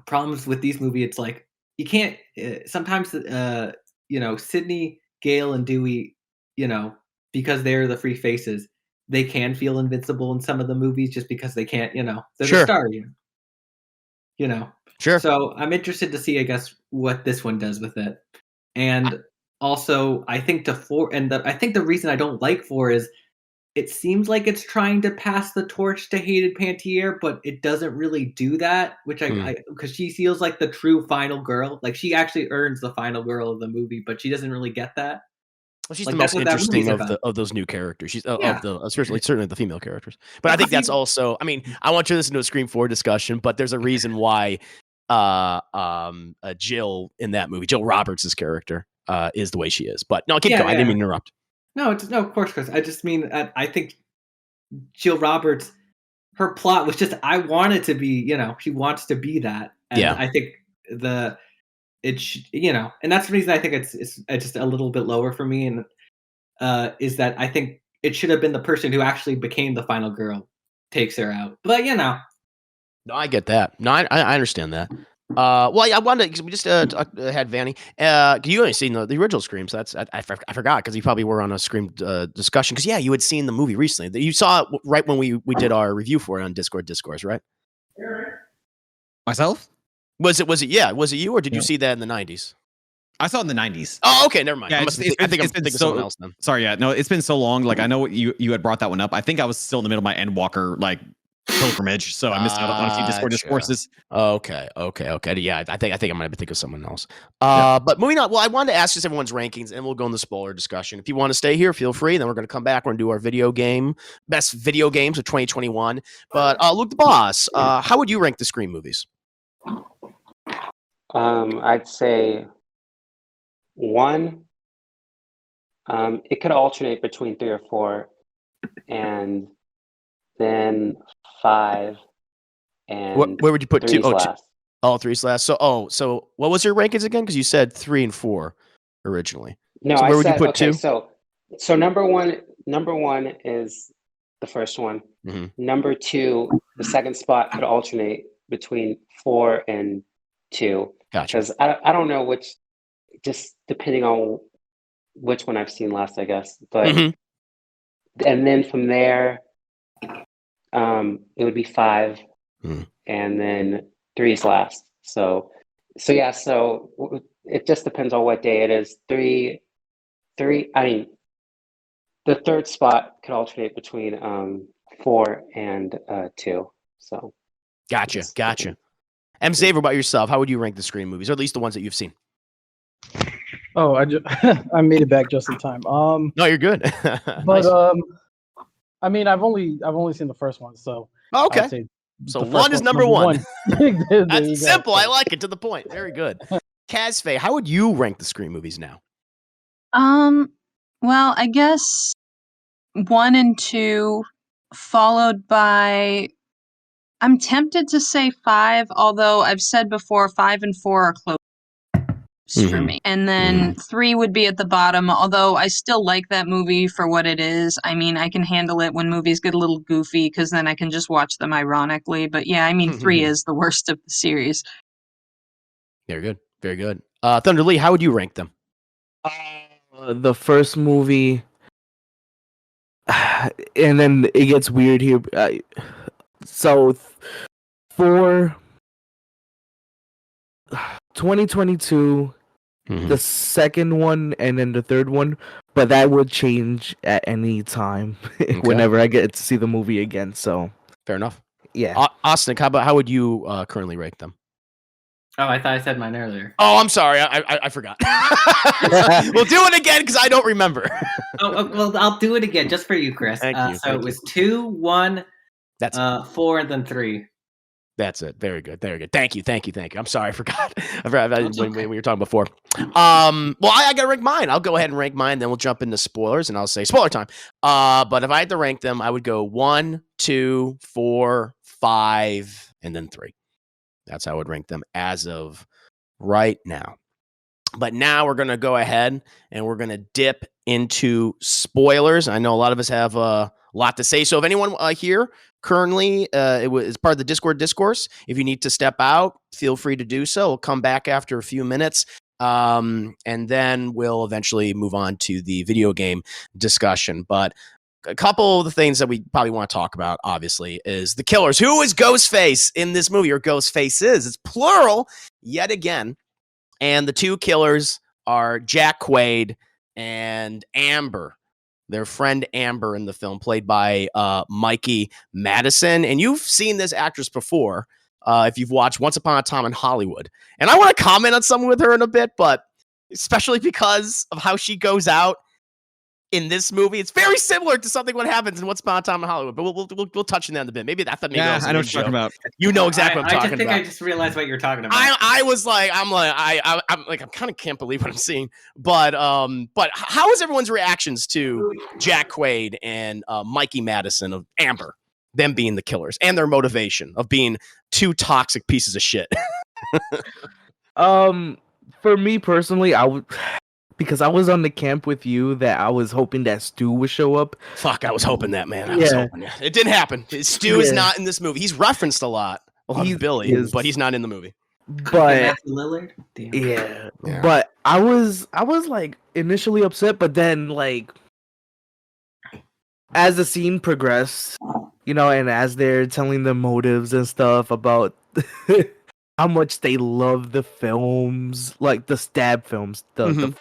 problems with these movies, it's like, you can't sometimes Sidney, Gale, and Dewey, because they're the free faces, they can feel invincible in some of the movies just because they can't, they're the star, Sure. So I'm interested to see, I guess, what this one does with it. And also, I think I think the reason I don't like 4 is it seems like it's trying to pass the torch to Hated Pantier, but it doesn't really do that, which because she feels like the true final girl. Like, she actually earns the final girl of the movie, but she doesn't really get that. Well, she's the most interesting of those new characters. She's certainly the female characters. But I think that's also, I mean, I want you to listen to a Scream 4 discussion, but there's a reason why Jill in that movie, Jill Roberts' character, is the way she is. But no, keep going. I didn't mean to interrupt. No, of course, Chris. I just mean, I think Jill Roberts, her plot was just, I want it to be, she wants to be that. And I think and that's the reason I think it's just a little bit lower for me. And is that I think it should have been the person who actually became the final girl takes her out. But No, I get that. No, I understand that. Well, I wanted, because we just had Vanny. You only seen the original Screams. I forgot, because you probably were on a Scream discussion. Because you had seen the movie recently. You saw it right when we did our review for it on Discourse, right? Myself? Was it you, or did you see that in the 90s? I saw it in the 90s. Oh, okay, never mind. Yeah, I think I'm thinking of someone else then. Sorry, no, it's been so long. Like, I know what you had brought that one up. I think I was still in the middle of my Endwalker pilgrimage, so I missed out on a few Gotcha. discourses. Okay. Yeah, I think I might think of someone else. But moving on. Well, I wanted to ask just everyone's rankings, and we'll go in the spoiler discussion. If you want to stay here, feel free. Then we're going to come back. We're going to do our best video games of 2021. But Luke the Boss, how would you rank the Scream movies? I'd say 1. It could alternate between 3 or 4, and then 5, and Where would you put 2? 3's last. Oh, 3's last. So what was your rankings again? Because you said 3 and 4 originally. No, So where I would said you put okay. 2? So number one is the first one. Mhm. Number 2, the second spot could alternate between 4 and 2. Gotcha. Because I don't know which, just depending on which one I've seen last, I guess. But Mhm. and then from there, it would be 5, Mhm. and then 3's last. So yeah. So it just depends on what day it is. 3. I mean, the third spot could alternate between 4 and 2. So Gotcha. it's- M. Xavier, about yourself, how would you rank the Scream movies, or at least the ones that you've seen? Oh, I made it back just in time. No, you're good. But Nice. I mean, I've only seen the first one, so Oh, I'd okay. say So the first 1 is number 1. There you go. That's simple. I like it, to the point. Very good. Casfe, how would you rank the Scream movies now? Well, I guess 1 and 2, followed by. I'm tempted to say 5, although I've said before 5 and 4 are close for me. And then 3 would be at the bottom, although I still like that movie for what it is. I mean, I can handle it when movies get a little goofy because then I can just watch them ironically. But yeah, I mean, 3 is the worst of the series. Very good. Very good. Thunder Lee, how would you rank them? The first movie, and then it gets weird here. So for 2022, the second one and then the third one, but that would change at any time whenever I get to see the movie again. So Fair enough. yeah. Austin, how would you currently rank them? Oh, I thought I said mine earlier. Oh, I'm sorry. I forgot. We'll do it again because I don't remember. Well, I'll do it again just for you, Chris. Thank you. So it was 2, 1, That's 4, and then 3. That's it. Very good. Very good. Thank you. I'm sorry, I forgot. I forgot when we were talking before. Well, I gotta rank mine. I'll go ahead and rank mine. Then we'll jump into spoilers, and I'll say spoiler time. But if I had to rank them, I would go 1, 2, 4, 5, and then 3. That's how I would rank them as of right now. But now we're gonna go ahead and we're gonna dip into spoilers. I know a lot of us have a lot to say. So if anyone here currently is part of the Discourse, if you need to step out, feel free to do so. We'll come back after a few minutes, and then we'll eventually move on to the video game discussion. But a couple of the things that we probably want to talk about, obviously, is the killers. Who is Ghostface in this movie, or Ghostfaces? It's plural yet again. And the 2 killers are Jack Quaid and Amber, their friend Amber in the film, played by Mikey Madison. And you've seen this actress before if you've watched Once Upon a Time in Hollywood. And I want to comment on something with her in a bit, but especially because of how she goes out in this movie, it's very similar to something what happens in Once Upon a Time in Hollywood. But we'll touch on that in a bit. Maybe that maybe Yeah, was I know what you're talking about. You know exactly what I'm I talking just think about. I just realized what you're talking about. I'm kind of can't believe what I'm seeing. But how is everyone's reactions to Jack Quaid and Mikey Madison of Amber, them being the killers, and their motivation of being 2 toxic pieces of shit? For me personally, because I was on the camp with you that I was hoping that Stu would show up. Fuck, I was hoping that, man. I was hoping. Yeah. It didn't happen. Stu is not in this movie. He's referenced a lot of Billy, but he's not in the movie. But Lillard? Damn. yeah, but I was like initially upset, but then like as the scene progressed, and as they're telling the motives and stuff about how much they love the films, like the stab films, the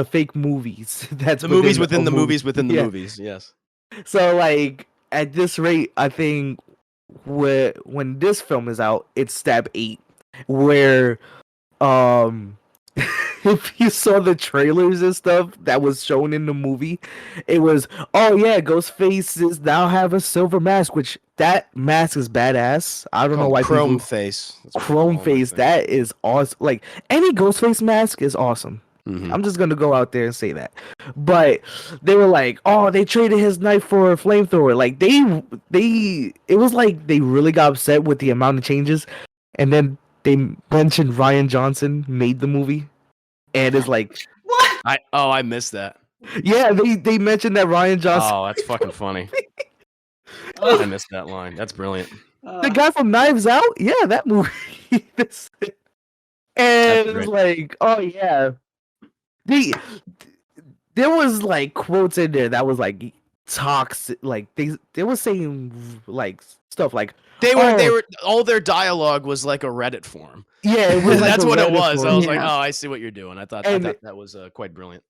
fake movies. That's the movies within the movies within the movies. Yes. So like at this rate, I think when this film is out, it's Stab 8, where if you saw the trailers and stuff that was shown in the movie, it was, oh yeah, Ghostface now have a silver mask, which that mask is badass. I don't know why Chrome people face. Chrome face, that is awesome. Like any Ghostface mask is awesome. Mm-hmm. I'm just gonna go out there and say that. But they were like, oh, they traded his knife for a flamethrower. Like it was like they really got upset with the amount of changes, and then they mentioned Ryan Johnson made the movie, and it's like, What? I missed that. yeah, they mentioned that Ryan Johnson. Oh, that's fucking funny. I missed that line. That's brilliant. The guy from Knives Out, yeah, that movie. And it was like, oh yeah, there was like quotes in there that was like toxic. Like they were saying like stuff like they were all their dialogue was like a Reddit forum. Yeah, it was like that's what it was. Forum. I was like, oh, I see what you're doing. I thought that was quite brilliant.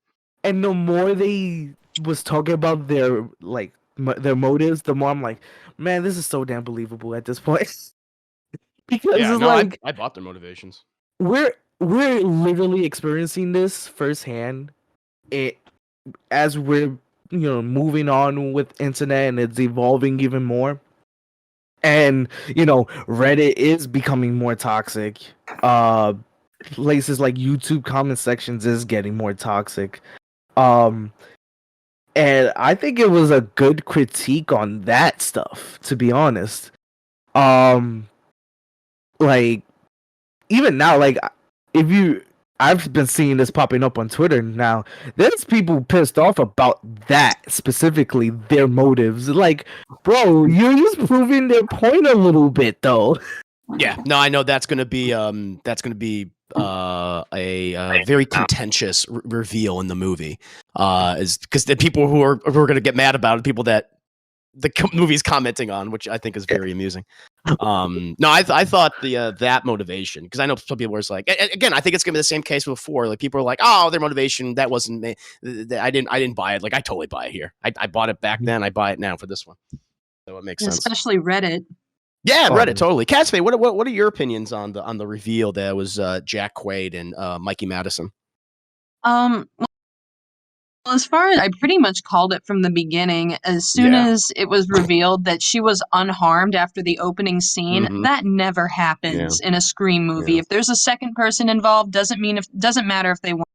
And the more they was talking about their like their motives, the more I'm like, man, this is so damn believable at this point. Because it's like I bought their motivations. We're literally experiencing this firsthand. As we're moving on with internet and it's evolving even more. And Reddit is becoming more toxic. Places like YouTube comment sections is getting more toxic. And I think it was a good critique on that stuff, to be honest. Like even now, like I've been seeing this popping up on Twitter now. There's people pissed off about that specifically, their motives. Like, bro, you're just proving their point a little bit, though. Yeah, no, I know that's gonna be a very contentious reveal in the movie. Is because the people who are gonna get mad about it, people that the movie's commenting on, which I think is very amusing. No, I thought that motivation, because I know some people were like, again, I think it's gonna be the same case before. Like people are like, oh, their motivation, that wasn't me. I didn't buy it. Like I totally buy it here. I bought it back then. I buy it now for this one. So it makes sense. Especially Reddit. Yeah, Reddit totally. Casper, what are your opinions on the reveal that was Jack Quaid and Mikey Madison? Well, as far as I pretty much called it from the beginning, as soon as it was revealed that she was unharmed after the opening scene, that never happens in a Scream movie. If there's a second person involved, doesn't matter if they won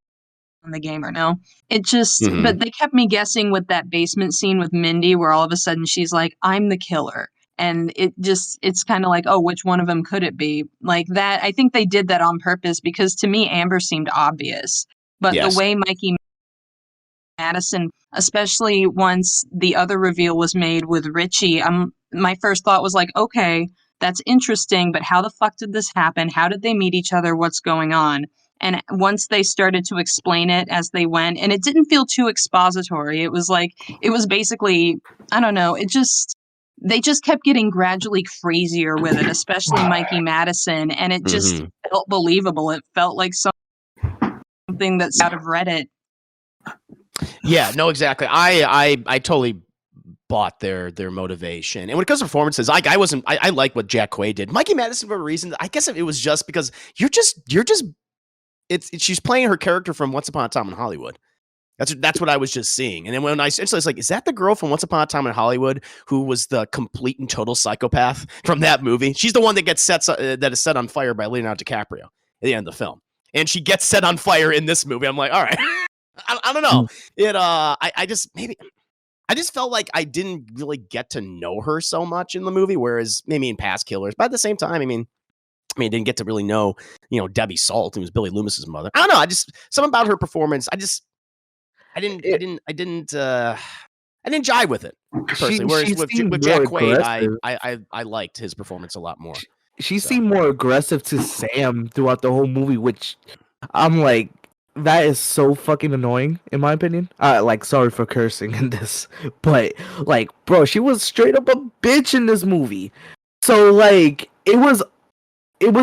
the game or no. It just, but they kept me guessing with that basement scene with Mindy, where all of a sudden she's like, "I'm the killer." And it's kind of like, oh, which one of them could it be? Like that. I think they did that on purpose because to me, Amber seemed obvious. But the way Mikey Madison, especially once the other reveal was made with Richie, my first thought was like, okay, that's interesting, but how the fuck did this happen? How did they meet each other? What's going on? And once they started to explain it as they went, and it didn't feel too expository. It was like, it was basically, I don't know, they just kept getting gradually crazier with it, especially Mikey Madison, and it just felt believable. It felt like something that's out of Reddit. Yeah, no, exactly. I totally bought their motivation. And when it comes to performances, I like what Jack Quaid did. Mikey Madison, for a reason, I guess it was just because she's playing her character from Once Upon a Time in Hollywood. That's what I was just seeing. And then when I was like, is that the girl from Once Upon a Time in Hollywood who was the complete and total psychopath from that movie? She's the one that gets that is set on fire by Leonardo DiCaprio at the end of the film. And she gets set on fire in this movie. I'm like, all right. I don't know. I just felt like I didn't really get to know her so much in the movie, whereas maybe in past Killers. But at the same time, I mean, I didn't get to really know, Debbie Salt, who was Billy Loomis's mother. I don't know. Something about her performance. I didn't jive with it personally. Whereas with Jack Quaid, I liked his performance a lot more. She seemed more aggressive to Sam throughout the whole movie, which I'm like, that is so fucking annoying, in my opinion. Like, sorry for cursing in this, but like, bro, she was straight up a bitch in this movie. So like, it was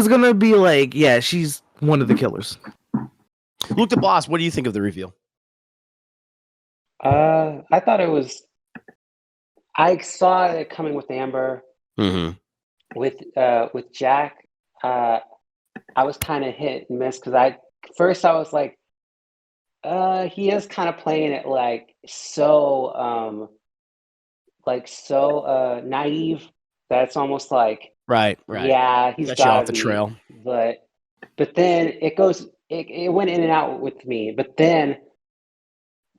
gonna be like, yeah, she's one of the killers. Luke the Boss, what do you think of the reveal? I thought it was. I saw it coming with Amber. with Jack, I was kind of hit and miss because I was like, he is kind of playing it so naive that it's almost like, Right. yeah, he's Got you off got the me. trail. But then it went in and out with me. But then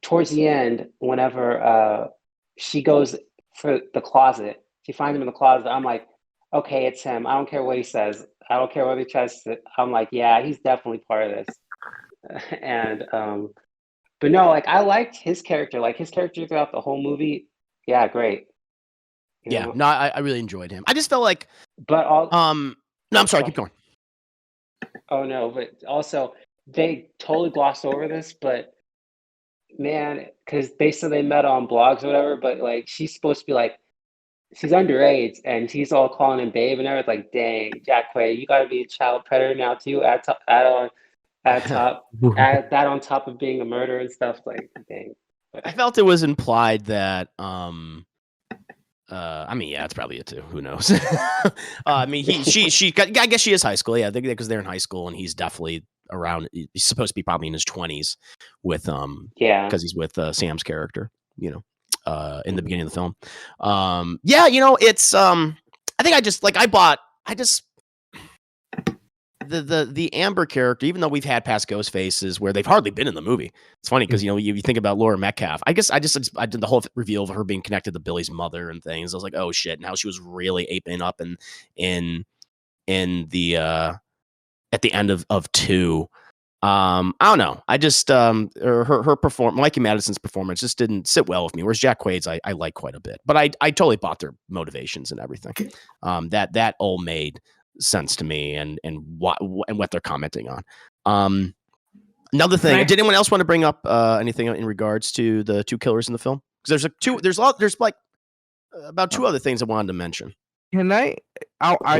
towards the end, whenever she goes for the closet, she finds him in the closet. I'm like, okay, it's him. I don't care what he says. I don't care what he tries to. I'm like, yeah, he's definitely part of this. And but no, like I liked his character. Like his character throughout the whole movie. Yeah, great. You know? No, I really enjoyed him. I just felt like, But all. No, I'm sorry. Keep going. Oh no, but also they totally glossed over this, but man, because they said they met on blogs or whatever, but like she's supposed to be like, she's underage and she's all calling him babe and everything. Like, dang, Jack Quaid, you got to be a child predator now too. Add that on top of being a murderer and stuff. Like, dang. I felt it was implied that I mean, yeah, it's probably it too. Who knows? I mean, I guess she is high school. Yeah, because they're in high school, and he's definitely around. He's supposed to be probably in his 20s with because he's with Sam's character. You know, in the beginning of the film. Yeah, you know, it's I think the Amber character, even though we've had past Ghostfaces where they've hardly been in the movie. It's funny because, you know, you think about Laura Metcalf. I guess I did the whole reveal of her being connected to Billy's mother and things. I was like, oh shit, and how she was really aping up in the at the end of 2. I don't know. I just her performance, Mikey Madison's performance just didn't sit well with me. Whereas Jack Quaid's I like quite a bit, but I totally bought their motivations and everything. That all made sense to me and what they're commenting on. Another thing, did anyone else want to bring up anything in regards to the 2 killers in the film? Because there's like about 2 other things I wanted to mention. Can I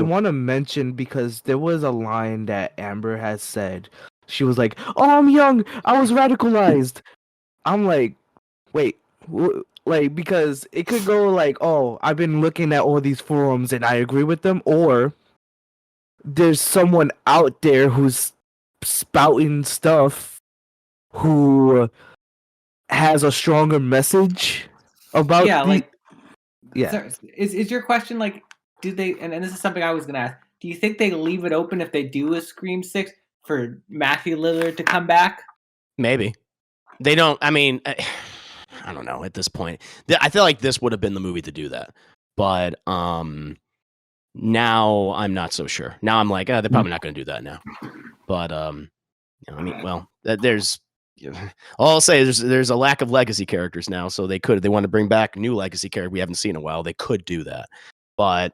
want to mention, because there was a line that Amber has said. She was like, "Oh, I'm young. I was radicalized." I'm like, wait, like, because it could go like, "Oh, I've been looking at all these forums and I agree with them," or there's someone out there who's spouting stuff who has a stronger message about Is your question like, do they, and this is something I was gonna ask, do you think they leave it open if they do a Scream 6 for Matthew Lillard to come back? Maybe. They don't, I mean, I don't know at this point. I feel like this would have been the movie to do that. But now I'm not so sure. Now I'm like, they're probably not going to do that now. But you know, I mean, well, there's all I'll say is there's a lack of legacy characters now, so they want to bring back new legacy character we haven't seen in a while. They could do that, but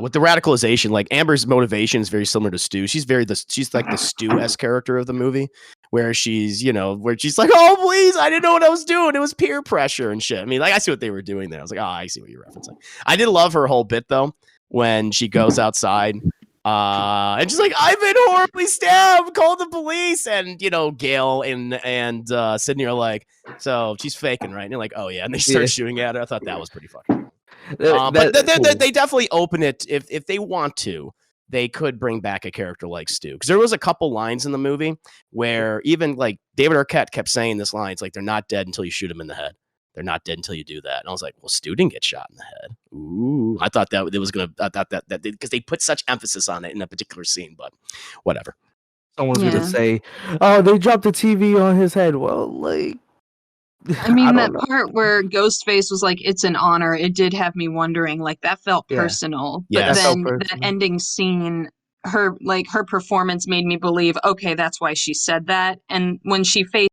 with the radicalization, like Amber's motivation is very similar to Stu. She's like the Stu-esque character of the movie, where she's like, oh please, I didn't know what I was doing. It was peer pressure and shit. I mean, like, I see what they were doing there. I was like, oh, I see what you're referencing. I did love her whole bit though when she goes outside. And she's like, I've been horribly stabbed, call the police. And, you know, Gail and Sydney are like, so she's faking, right? And you're like, oh yeah. And they start shooting at her. I thought that was pretty fucking cool. But they definitely open it. If they want to, they could bring back a character like Stu. Because there was a couple lines in the movie where even like David Arquette kept saying this line. It's like, they're not dead until you shoot them in the head. They're not dead until you do that. And I was like, well, Stu didn't get shot in the head. Ooh, I thought that it was going to, I thought that because they put such emphasis on it in a particular scene, but whatever. Someone's going to say, oh, they dropped the TV on his head. Well, like, I mean, that part where Ghostface was like, it's an honor. It did have me wondering, like, that felt personal. Yeah. But then that ending scene, her performance made me believe, okay, that's why she said that. And when she faced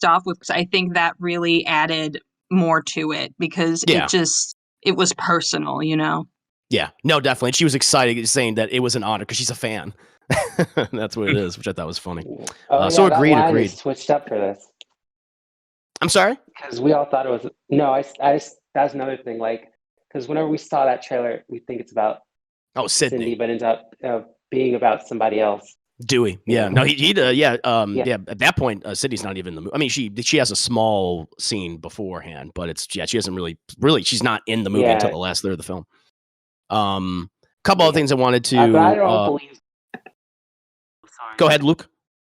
off with, I think that really added more to it because it was personal, you know? Yeah, no, definitely. And she was excited saying that it was an honor because she's a fan. That's what it is, which I thought was funny. So agreed. Switched up for this. I'm sorry? Because we all thought it was, no, that's another thing. Like, because whenever we saw that trailer, we think it's about Cindy, but ends up being about somebody else. Dewey, yeah, no, At that point, Cindy's not even in the movie. I mean, she has a small scene beforehand, but she hasn't really. She's not in the movie until the last third of the film. Couple of things I wanted to. But I don't believe. Sorry. Go ahead, Luke.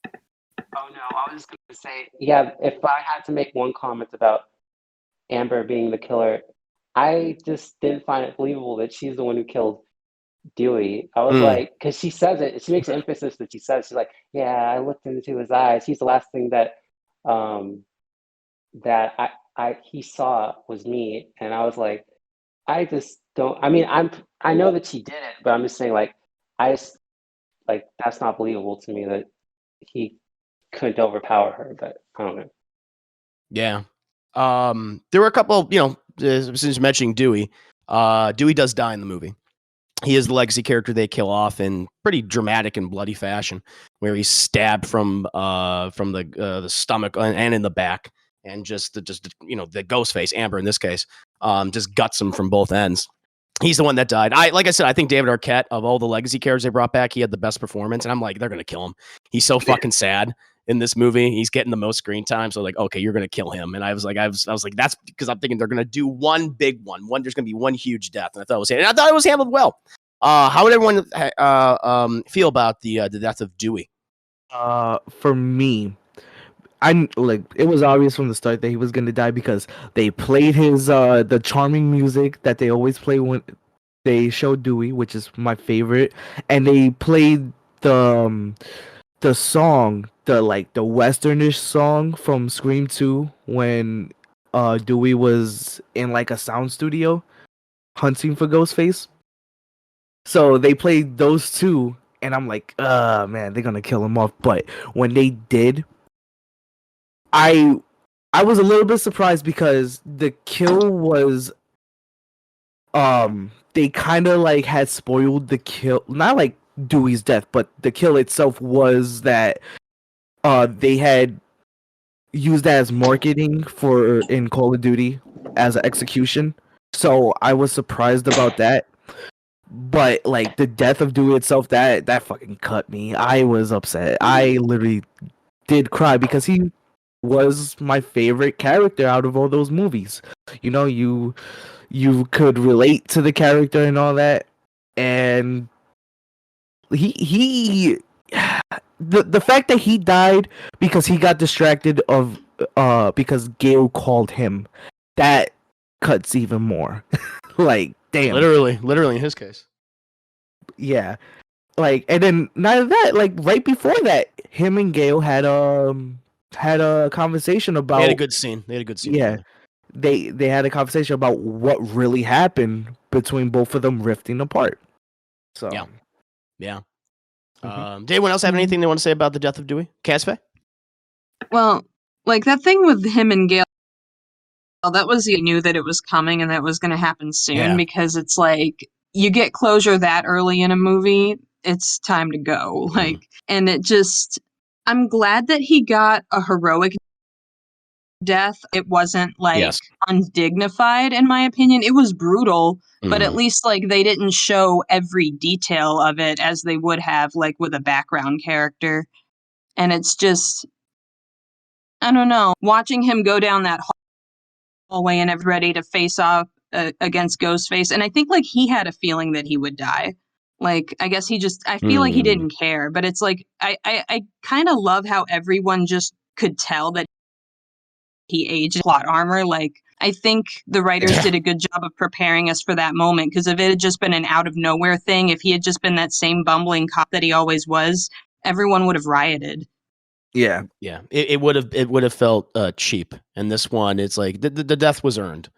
Oh no, I was just gonna say, yeah. If I had to make one comment about Amber being the killer, I just didn't find it believable that she's the one who killed Dewey. I was like, because she says it, she makes an emphasis that she's like, yeah, I looked into his eyes. He's the last thing that he saw was me, and I was like, I just don't. I mean, I know that she did it, but I'm just saying, like, that's not believable to me that he couldn't overpower her. But I don't know. Yeah. There were a couple, since mentioning Dewey, Dewey does die in the movie. He is the legacy character they kill off in pretty dramatic and bloody fashion, where he's stabbed from the stomach and in the back, and just the Ghostface, Amber in this case, just guts him from both ends. He's the one that died. Like I said, I think David Arquette, of all the legacy characters they brought back, he had the best performance, and I'm like, they're gonna kill him. He's so fucking sad in this movie. He's getting the most screen time, so like, okay, you're gonna kill him. And I was like, that's because I'm thinking they're gonna do one big one. There's gonna be one huge death, and I thought it was handled well. How would everyone feel about the death of Dewey? For me, it was obvious from the start that he was gonna die because they played his the charming music that they always play when they show Dewey, which is my favorite, and they played the song, the westernish song from Scream 2 when Dewey was in like a sound studio hunting for Ghostface. So they played those two, and I'm like, man, they're gonna kill him off. But when they did, I was a little bit surprised because the kill was they kind of like had spoiled the kill, not like Dewey's death, but the kill itself was that they had used that as marketing in Call of Duty as an execution. So I was surprised about that. But like the death of Dewey itself, that fucking cut me. I was upset. I literally did cry because he was my favorite character out of all those movies. You could relate to the character and all that, and the fact that he died because he got distracted because Gale called him, that cuts even more. Like, damn. Literally in his case. Yeah. Like, and then neither that, like right before that, him and Gale had a conversation about. They had a good scene. Yeah. Together. They had a conversation about what really happened between both of them rifting apart. So yeah. Did anyone else have anything they want to say about the death of Dewey? Casper? Well, like that thing with him and Gale, that was, you knew that it was coming and that was going to happen soon, because it's like you get closure that early in a movie, it's time to go. Like, and it just, I'm glad that he got a heroic death. It wasn't like undignified, in my opinion. It was brutal, but at least like they didn't show every detail of it as they would have like with a background character. And it's just, I don't know, watching him go down that hallway and everybody ready to face off against Ghostface. And I think like he had a feeling that he would die. Like, I guess I feel like he didn't care, but it's like, I kind of love how everyone just could tell that he aged plot armor. Like, I think the writers did a good job of preparing us for that moment, because if it had just been an out of nowhere thing, if he had just been that same bumbling cop that he always was, everyone would have rioted. Yeah. It would have felt cheap. And this one, it's like the death was earned,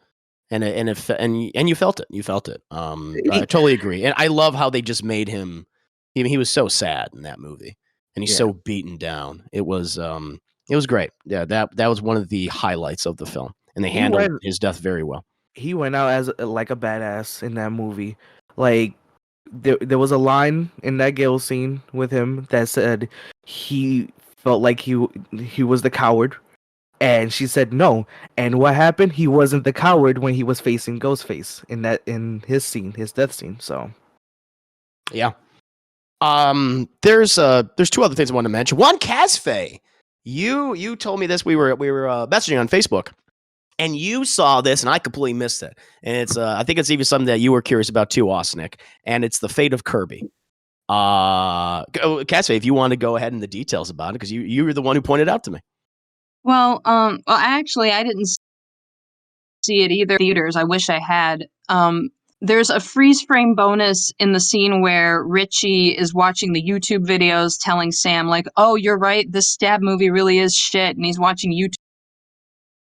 and you felt it. You felt it. I totally agree, and I love how they just made him. He was so sad in that movie, and he's so beaten down. It was great. Yeah, that was one of the highlights of the film, and they handled his death very well. He went out as like a badass in that movie. Like there was a line in that Gale scene with him that said he felt like he was the coward, and she said no. And what happened? He wasn't the coward when he was facing Ghostface in his death scene. So yeah. There's two other things I want to mention. One, Casfe. You told me this. We were messaging on Facebook. And you saw this, and I completely missed it. And it's, I think it's even something that you were curious about too, Ausnick. And it's the fate of Kirby. Cassie, if you want to go ahead in the details about it, because you were the one who pointed out to me. Well, actually, I didn't see it either in theaters. I wish I had. There's a freeze frame bonus in the scene where Richie is watching the YouTube videos telling Sam, like, oh, you're right, this stab movie really is shit. And he's watching YouTube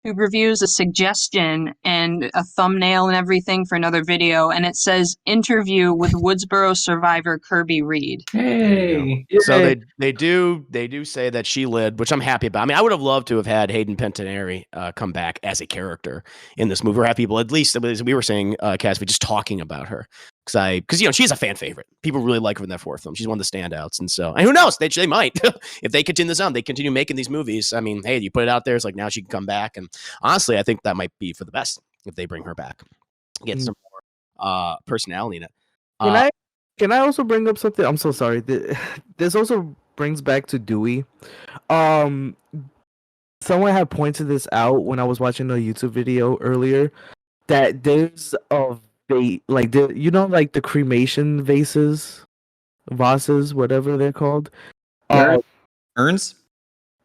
reviews, a suggestion and a thumbnail and everything for another video. And it says interview with Woodsboro survivor Kirby Reed. Hey. So they do say that she lived, which I'm happy about. I mean, I would have loved to have had Hayden Panettiere come back as a character in this movie, or have people, at least as we were saying, Cassie, just talking about her. Because she's a fan favorite. People really like her in that fourth film. She's one of the standouts, and who knows? They might if they continue this on. They continue making these movies. I mean, hey, you put it out there. It's like now she can come back, and honestly, I think that might be for the best if they bring her back, get some more personality in it. Can I also bring up something? I'm so sorry. This also brings back to Dewey. Someone had pointed this out when I was watching a YouTube video earlier, that there's a like the cremation vases, whatever they're called. Urns?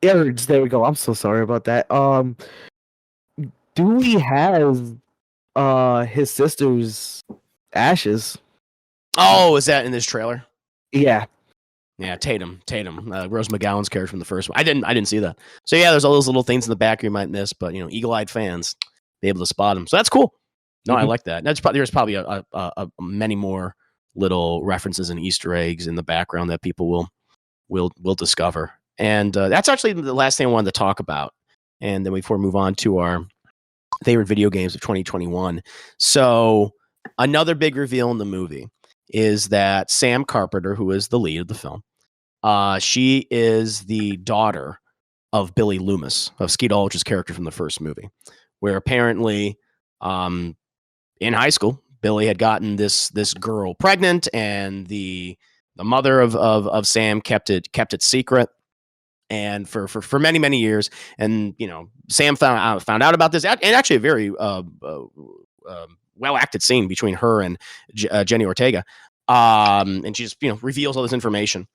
Urns, there we go. I'm so sorry about that. Dewey has his sister's ashes. Oh, is that in this trailer? Yeah. Yeah, Tatum, Rose McGowan's character from the first one. I didn't see that. So yeah, there's all those little things in the back you might miss, but eagle-eyed fans be able to spot them. So that's cool. No, I like that. There's probably a many more little references and Easter eggs in the background that people will discover. And that's actually the last thing I wanted to talk about. And then before we move on to our favorite video games of 2021. So another big reveal in the movie is that Sam Carpenter, who is the lead of the film, she is the daughter of Billy Loomis, of Skeet Ulrich's character from the first movie, where apparently in high school, Billy had gotten this girl pregnant, and the mother of Sam kept it secret, and for many years. And Sam found out about this, and actually a very well acted scene between her and Jenna Ortega, and she just reveals all this information.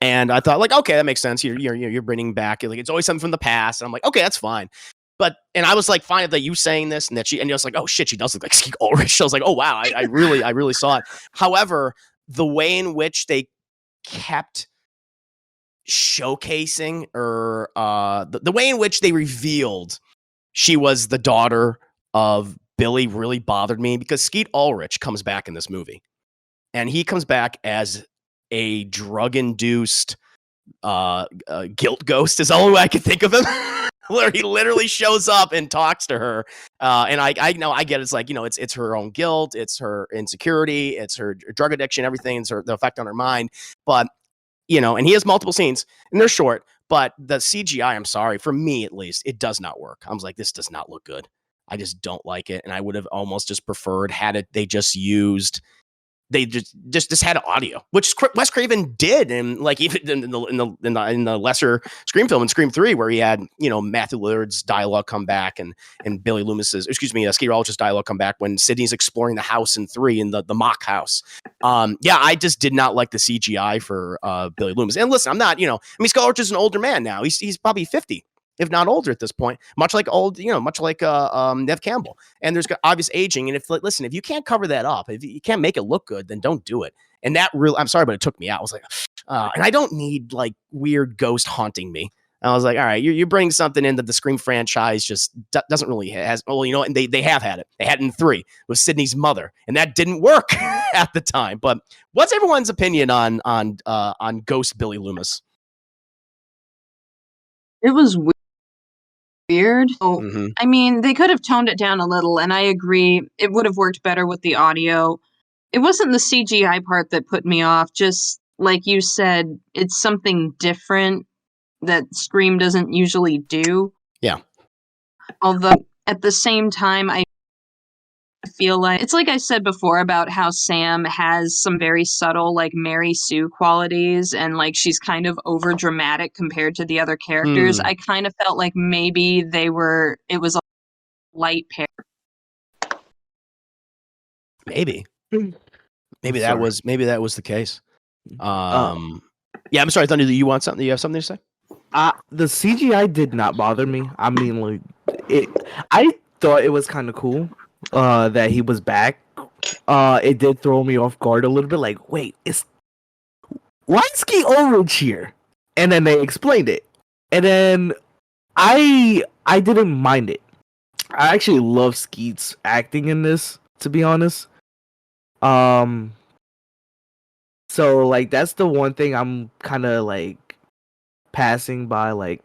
And I thought, like, okay, that makes sense. You're bringing back, like, it's always something from the past. And I'm like, okay, that's fine. And I was like, fine that you saying this, and that and you're just like, oh shit, she does look like Skeet Ulrich. I was like, oh wow, I really saw it. However, the way in which they kept showcasing, or the way in which they revealed she was the daughter of Billy really bothered me, because Skeet Ulrich comes back in this movie, and he comes back as a drug-induced guilt ghost is the only way I can think of him. Where he literally shows up and talks to her, and I know, I get it. It's like, it's her own guilt, it's her insecurity, it's her drug addiction, everything, it's the effect on her mind. But and he has multiple scenes, and they're short. But the CGI, I'm sorry, for me at least, it does not work. I was like, this does not look good. I just don't like it, and I would have almost just preferred had they just used. They just had audio, which Wes Craven did, and like even in the lesser Scream film, in Scream 3, where he had Matthew Lillard's dialogue come back, and Billy Loomis's, Skeet Ulrich's dialogue come back when Sidney's exploring the house in 3, in the mock house. I just did not like the CGI for Billy Loomis. And listen, I'm not Skeet Ulrich is an older man now. He's probably 50. If not older at this point, much like Neve Campbell. And there's obvious aging. And if you can't cover that up, if you can't make it look good, then don't do it. And that really, I'm sorry, but it took me out. I was like, and I don't need like weird ghost haunting me. I was like, all right, you're bringing something in that the Scream franchise just doesn't really has. Well, and they have had it. They had it in 3 with Sidney's mother, and that didn't work at the time. But what's everyone's opinion on Ghost Billy Loomis? It was weird. I mean, they could have toned it down a little, and I agree, it would have worked better with the audio. It wasn't the CGI part that put me off. Just like you said, it's something different that Scream doesn't usually do. Yeah. Although at the same time, I feel like it's like I said before about how Sam has some very subtle, like, Mary Sue qualities, and like she's kind of over dramatic compared to the other characters. I kind of felt like maybe it was light pair. Maybe Sorry. that was the case. Yeah, I'm sorry, Thunder. You want something? You have something to say? The CGI did not bother me. I mean, like, I thought it was kind of cool that he was back. It did throw me off guard a little bit. Like, wait, why is Skeet Ulrich here? And then they explained it, and then I didn't mind it. I actually love Skeet's acting in this, to be honest. So like that's the one thing I'm kind of like passing by. Like,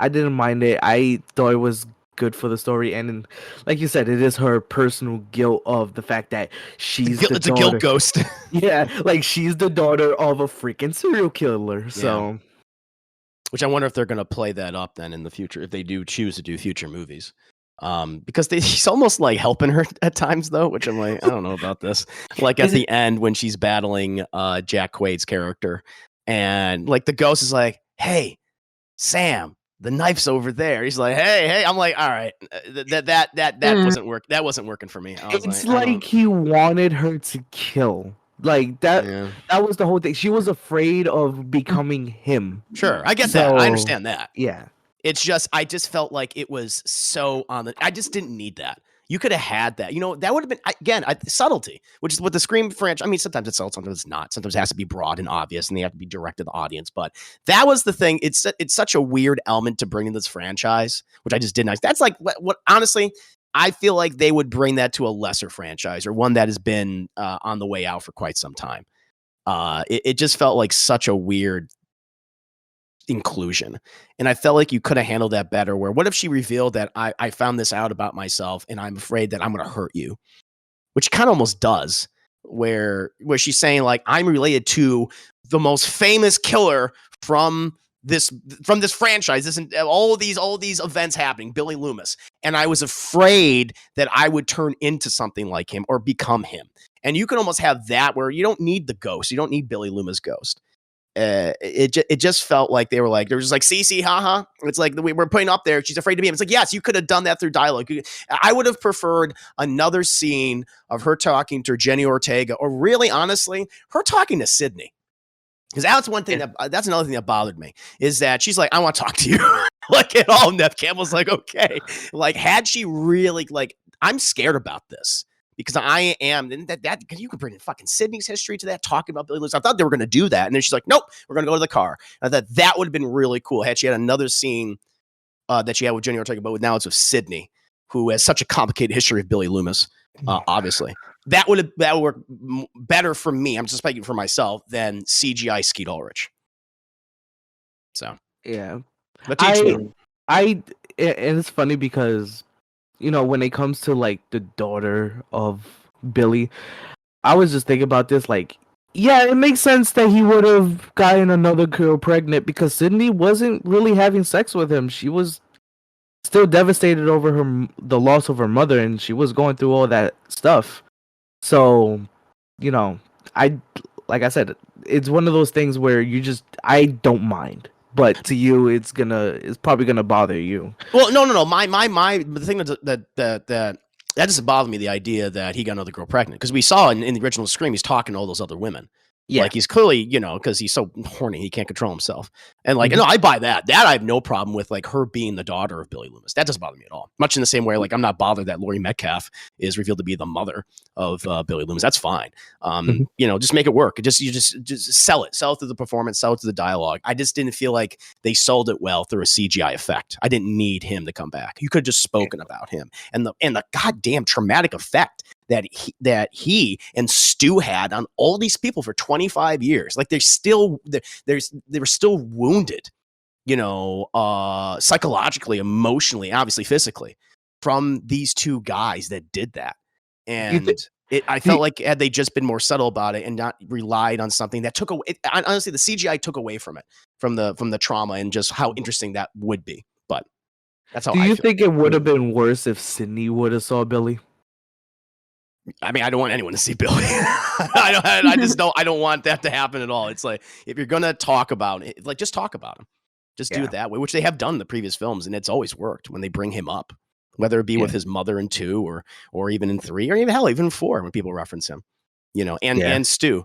I didn't mind it. I thought it was good for the story, and like you said, it is her personal guilt of the fact that she's It's a guilt ghost. Yeah, like she's the daughter of a freaking serial killer. So, which I wonder if they're gonna play that up then in the future if they do choose to do future movies. Because he's almost like helping her at times though, which I'm like, I don't know about this. Like at the end when she's battling Jack Quaid's character, and like the ghost is like, "Hey, Sam, the knife's over there." He's like, "Hey." I'm like, "All right, that wasn't work. That wasn't working for me." It's like he wanted her to kill. Like that. Yeah. That was the whole thing. She was afraid of becoming him. Sure, I get that. I understand that. Yeah. It's just, I just felt like it was so on the. I just didn't need that. You could have had that. You know, that would have been, again, subtlety, which is what the Scream franchise. I mean, sometimes it's subtle, sometimes it's not. Sometimes it has to be broad and obvious, and they have to be direct to the audience. But that was the thing. It's such a weird element to bring in this franchise, which I just didn't. That's like what honestly, I feel like they would bring that to a lesser franchise or one that has been on the way out for quite some time. It just felt like such a weird inclusion, and I felt like you could have handled that better. Where what if she revealed that I found this out about myself and I'm afraid that I'm going to hurt you, which kind of almost does, where she's saying like, I'm related to the most famous killer from this franchise, this all these events happening, Billy Loomis, and I was afraid that I would turn into something like him or become him. And you can almost have that where you don't need the ghost, you don't need Billy Loomis' ghost. It just felt like they were just like, see, haha. It's like we're putting up there, she's afraid to be him. It's like, yes, you could have done that through dialogue. I would have preferred another scene of her talking to Jenna Ortega, or really, honestly, her talking to Sydney. Because that's one thing that's another thing that bothered me, is that she's like, I want to talk to you. Like at all. Neve Campbell's like, okay. Like, had she really, like, I'm scared about this. Because I am, and that because you can bring in fucking Sydney's history to that, talking about Billy Loomis. I thought they were going to do that, and then she's like, "Nope, we're going to go to the car." I thought that would have been really cool had she had another scene that she had with Jenna Ortega, but now it's with Sydney, who has such a complicated history of Billy Loomis. Obviously, that would work better for me. I'm just speaking for myself than CGI Skeet Ulrich. So yeah, but and it's funny because, you know, when it comes to like the daughter of Billy, I was just thinking about this. Like, yeah, it makes sense that he would have gotten another girl pregnant because Sydney wasn't really having sex with him. She was still devastated over the loss of her mother, and she was going through all that stuff. So, you know, like I said, it's one of those things where I don't mind. But to you, it's probably gonna bother you. Well, no. The thing that doesn't bother me, the idea that he got another girl pregnant, because we saw in the original Scream, he's talking to all those other women. Yeah. Like he's clearly, you know, because he's so horny, he can't control himself. And like, no, I buy that. That I have no problem with, like her being the daughter of Billy Loomis. That doesn't bother me at all. Much in the same way, like I'm not bothered that Laurie Metcalf is revealed to be the mother of Billy Loomis. That's fine. You know, just make it work. You just sell it through the performance, sell it through the dialogue. I just didn't feel like they sold it well through a CGI effect. I didn't need him to come back. You could have just spoken about him and the goddamn traumatic effect that he and Stu had on all these people for 25 years. Like they were still wounded, you know, psychologically, emotionally, obviously physically, from these two guys that did that. And I felt like had they just been more subtle about it and not relied on something that took away, honestly, the CGI took away from it, from the trauma and just how interesting that would be. But that's how I feel. Do you think it would have been worse if Sydney would have saw Billy? I mean, I don't want anyone to see Billy. I just don't. I don't want that to happen at all. It's like, if you're gonna talk about it, like just talk about him. Just do it that way, which they have done in the previous films, and it's always worked when they bring him up. whether it be with his mother in 2 or even in 3 or even even 4 when people reference him, and Stu.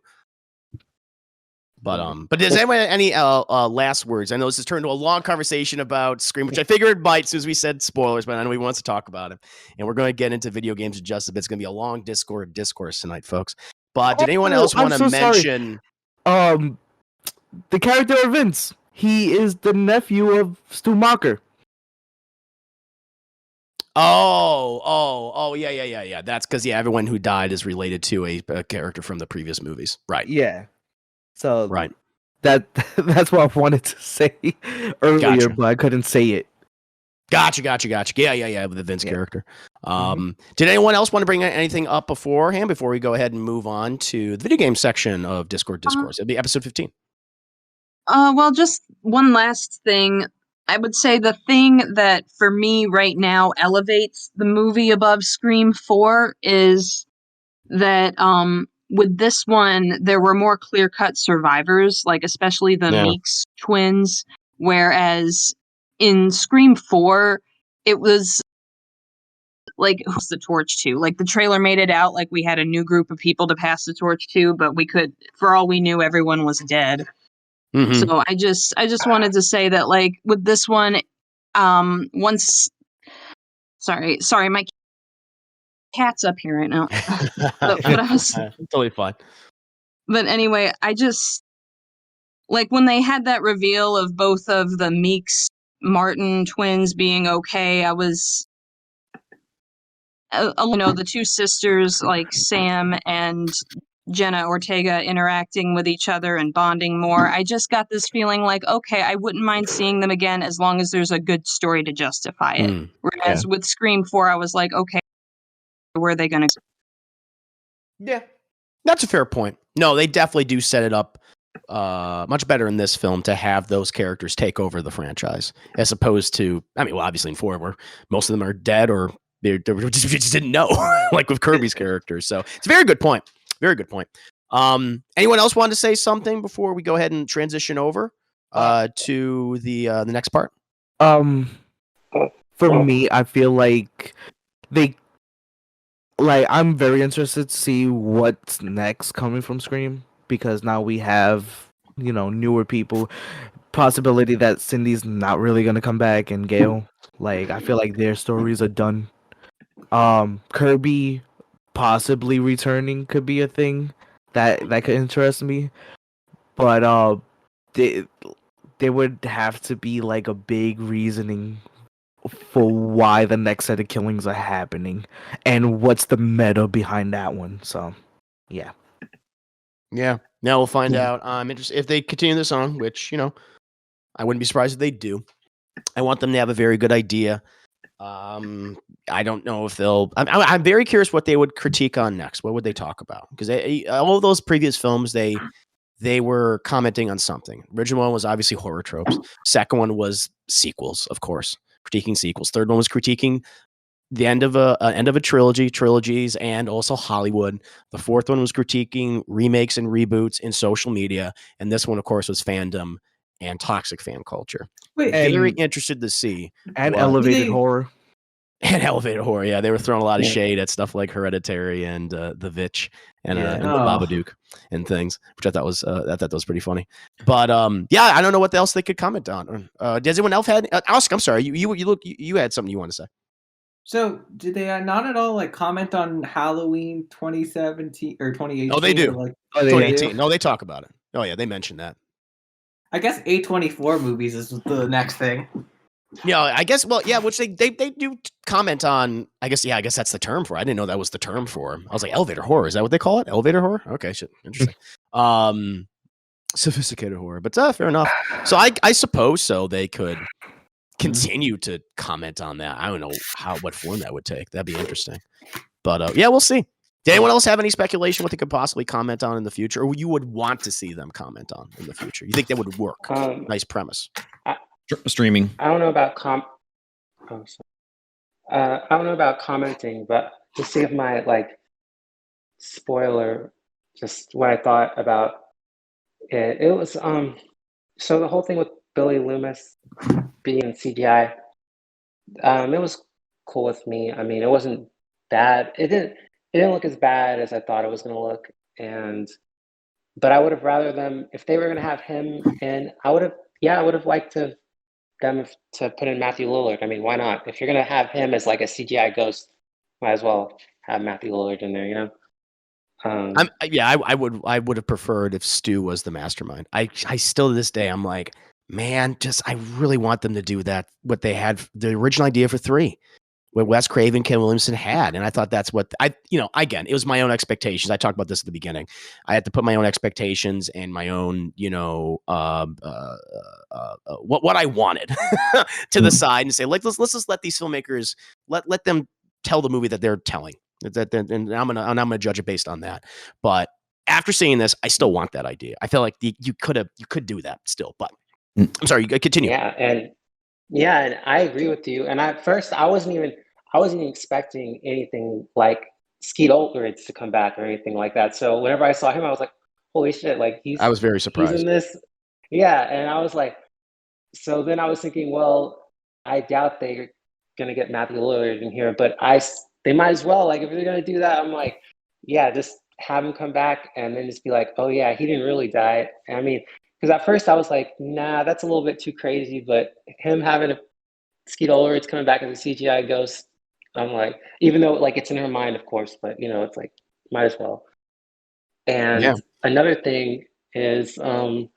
But does anyone have any last words? I know this has turned to a long conversation about Scream, which I figured might, as soon as we said spoilers, but I know he wants to talk about it. And we're going to get into video games in just a bit. It's going to be a long discourse tonight, folks. But did anyone else want to mention? The character of Vince. He is the nephew of Stu Macher. Oh, yeah. That's because everyone who died is related to a character from the previous movies, right? Yeah. So right. That's what I wanted to say earlier, but I couldn't say it. Gotcha. Yeah, with the Vince character. Did anyone else want to bring anything up beforehand before we go ahead and move on to the video game section of Discourse? It'll be episode 15. Well, just one last thing. I would say the thing that for me right now elevates the movie above Scream 4 is that with this one, there were more clear-cut survivors, like especially the Meeks twins, whereas in Scream 4, it was like, who's the torch to? Like, the trailer made it out like we had a new group of people to pass the torch to, but we could, for all we knew, everyone was dead. So I just wanted to say that, like, with this one, sorry, my cat's up here right now. but I was totally fine. But anyway, I just like when they had that reveal of both of the Meeks Martin twins being okay. I was, the two sisters like Sam and Jenna Ortega interacting with each other and bonding more. I just got this feeling like, okay, I wouldn't mind seeing them again as long as there's a good story to justify it. Whereas with Scream 4, I was like, okay, where are they going to? Yeah, that's a fair point. No, they definitely do set it up much better in this film to have those characters take over the franchise, as opposed to, obviously in 4, where most of them are dead or we just didn't know, like with Kirby's characters. So it's a very good point. Very good point. Anyone else want to say something before we go ahead and transition over to the next part? For me, I feel like I'm very interested to see what's next coming from Scream, because now we have, newer people. Possibility that Cindy's not really gonna come back, and Gail. Like, I feel like their stories are done. Kirby possibly returning could be a thing that could interest me, but there would have to be like a big reasoning for why the next set of killings are happening and what's the meta behind that one. So yeah now we'll find out. I'm interested if they continue this on, which I wouldn't be surprised if they do. I want them to have a very good idea. I don't know if they'll. I'm very curious what they would critique on next. What would they talk about? Because all of those previous films, they were commenting on something. Original one was obviously horror tropes. Second one was sequels, of course, critiquing sequels. Third one was critiquing the end of a trilogies, and also Hollywood. The fourth one was critiquing remakes and reboots in social media, and this one, of course, was fandom and toxic fan culture. Very interested to see. And elevated horror. And elevated horror, yeah. They were throwing a lot of shade at stuff like Hereditary and The Vitch and the Babadook and things, which I thought was pretty funny. But I don't know what else they could comment on. Does anyone else had? Oscar, I'm sorry, you had something you want to say. So did they not at all comment on Halloween 2017 or 2018? Oh, they do. 2018. No, they talk about it. Oh yeah, they mentioned that. I guess A24 movies is the next thing. Yeah, I guess. Well, yeah, which they do comment on. I guess that's the term for it. I didn't know that was the term for it. I was like, elevator horror. Is that what they call it? Elevator horror? Okay, shit, interesting. Sophisticated horror, but fair enough. So I suppose so. They could continue to comment on that. I don't know what form that would take. That'd be interesting. But we'll see. Did anyone else have any speculation what they could possibly comment on in the future, or you would want to see them comment on in the future? You think that would work? Nice premise. Streaming. I don't know about I don't know about commenting, but to see if my spoiler, just what I thought about it. It was so the whole thing with Billy Loomis being in CGI, it was cool with me. I mean, it wasn't bad. It didn't look as bad as I thought it was going to look. But I would have rather them, if they were going to have him in, I would have liked them to put in Matthew Lillard. I mean, why not? If you're going to have him as like a CGI ghost, might as well have Matthew Lillard in there, you know? I would have preferred if Stu was the mastermind. I still to this day, I'm like, man, I really want them to do that. What they had, the original idea for 3. What Wes Craven, Ken Williamson had. And I thought that's what again, it was my own expectations. I talked about this at the beginning. I had to put my own expectations and my own, what I wanted to the side and say, like, let's just let these filmmakers, let them tell the movie that they're telling. And I'm gonna judge it based on that. But after seeing this, I still want that idea. I feel like you could do that still, but I'm sorry, you continue. Yeah, and I agree with you. And at first, I wasn't even expecting anything like Skeet Ulrich to come back or anything like that. So whenever I saw him, I was like, "Holy shit!" Like I was very surprised. He's in this, yeah. And I was like, so then I was thinking, well, I doubt they're gonna get Matthew Lillard in here, but they might as well. Like if they're gonna do that, I'm like, yeah, just have him come back and then just be like, oh yeah, he didn't really die. I mean. Because at first I was like, nah, that's a little bit too crazy. But him having Skeet Ulrich coming back as a CGI ghost, I'm like, even though like it's in her mind, of course, but it's like, might as well. And another thing is, that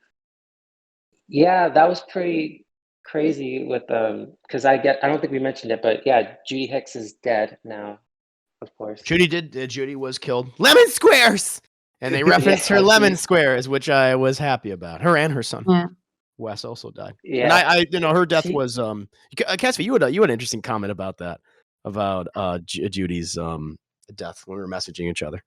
was pretty crazy with because I don't think we mentioned it, but yeah, Judy Hicks is dead now, of course. Judy was killed. Lemon squares. And they referenced her lemon squares, which I was happy about. Her and her son, Wes, also died. Yeah, and her death was Casper. You had an interesting comment about that, about Judy's death when we were messaging each other.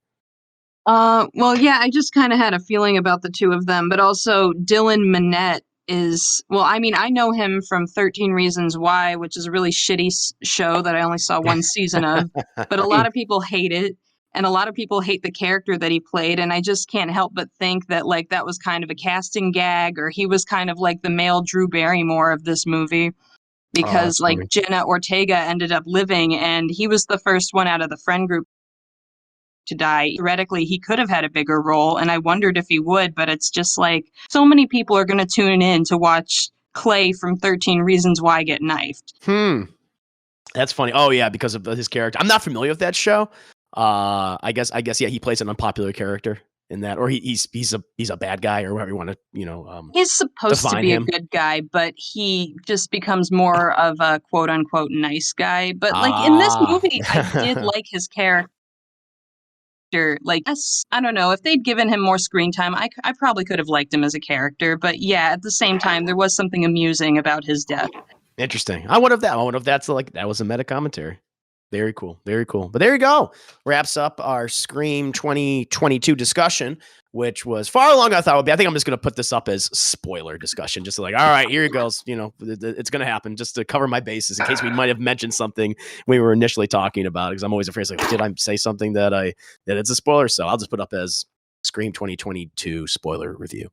Well, yeah, I just kind of had a feeling about the two of them, but also Dylan Minnette is, well, I mean, I know him from 13 Reasons Why, which is a really shitty show that I only saw one season of, but a lot of people hate it. And a lot of people hate the character that he played. And I just can't help but think that like that was kind of a casting gag, or he was kind of like the male Drew Barrymore of this movie, because like funny. Jenna Ortega ended up living and he was the first one out of the friend group to die. Theoretically, he could have had a bigger role. And I wondered if he would, but it's just like so many people are going to tune in to watch Clay from 13 Reasons Why get knifed. That's funny. Oh yeah, because of his character. I'm not familiar with that show. I guess yeah, he plays an unpopular character in that, or he's a bad guy, or whatever you want to he's supposed to be a good guy, but he just becomes more of a quote unquote nice guy. But like in this movie, I did like his character. Like, I don't know, if they'd given him more screen time, I probably could have liked him as a character. But yeah, at the same time, there was something amusing about his death. Interesting. I wonder if that's like that was a meta commentary. Very cool. Very cool. But there you go. Wraps up our Scream 2022 discussion, which was far longer than I thought it would be. I think I'm just going to put this up as spoiler discussion. Just like, all right, here it goes. It's going to happen just to cover my bases in case we might have mentioned something we were initially talking about. Because I'm always afraid, like, did I say something that it's a spoiler? So I'll just put up as Scream 2022 spoiler review.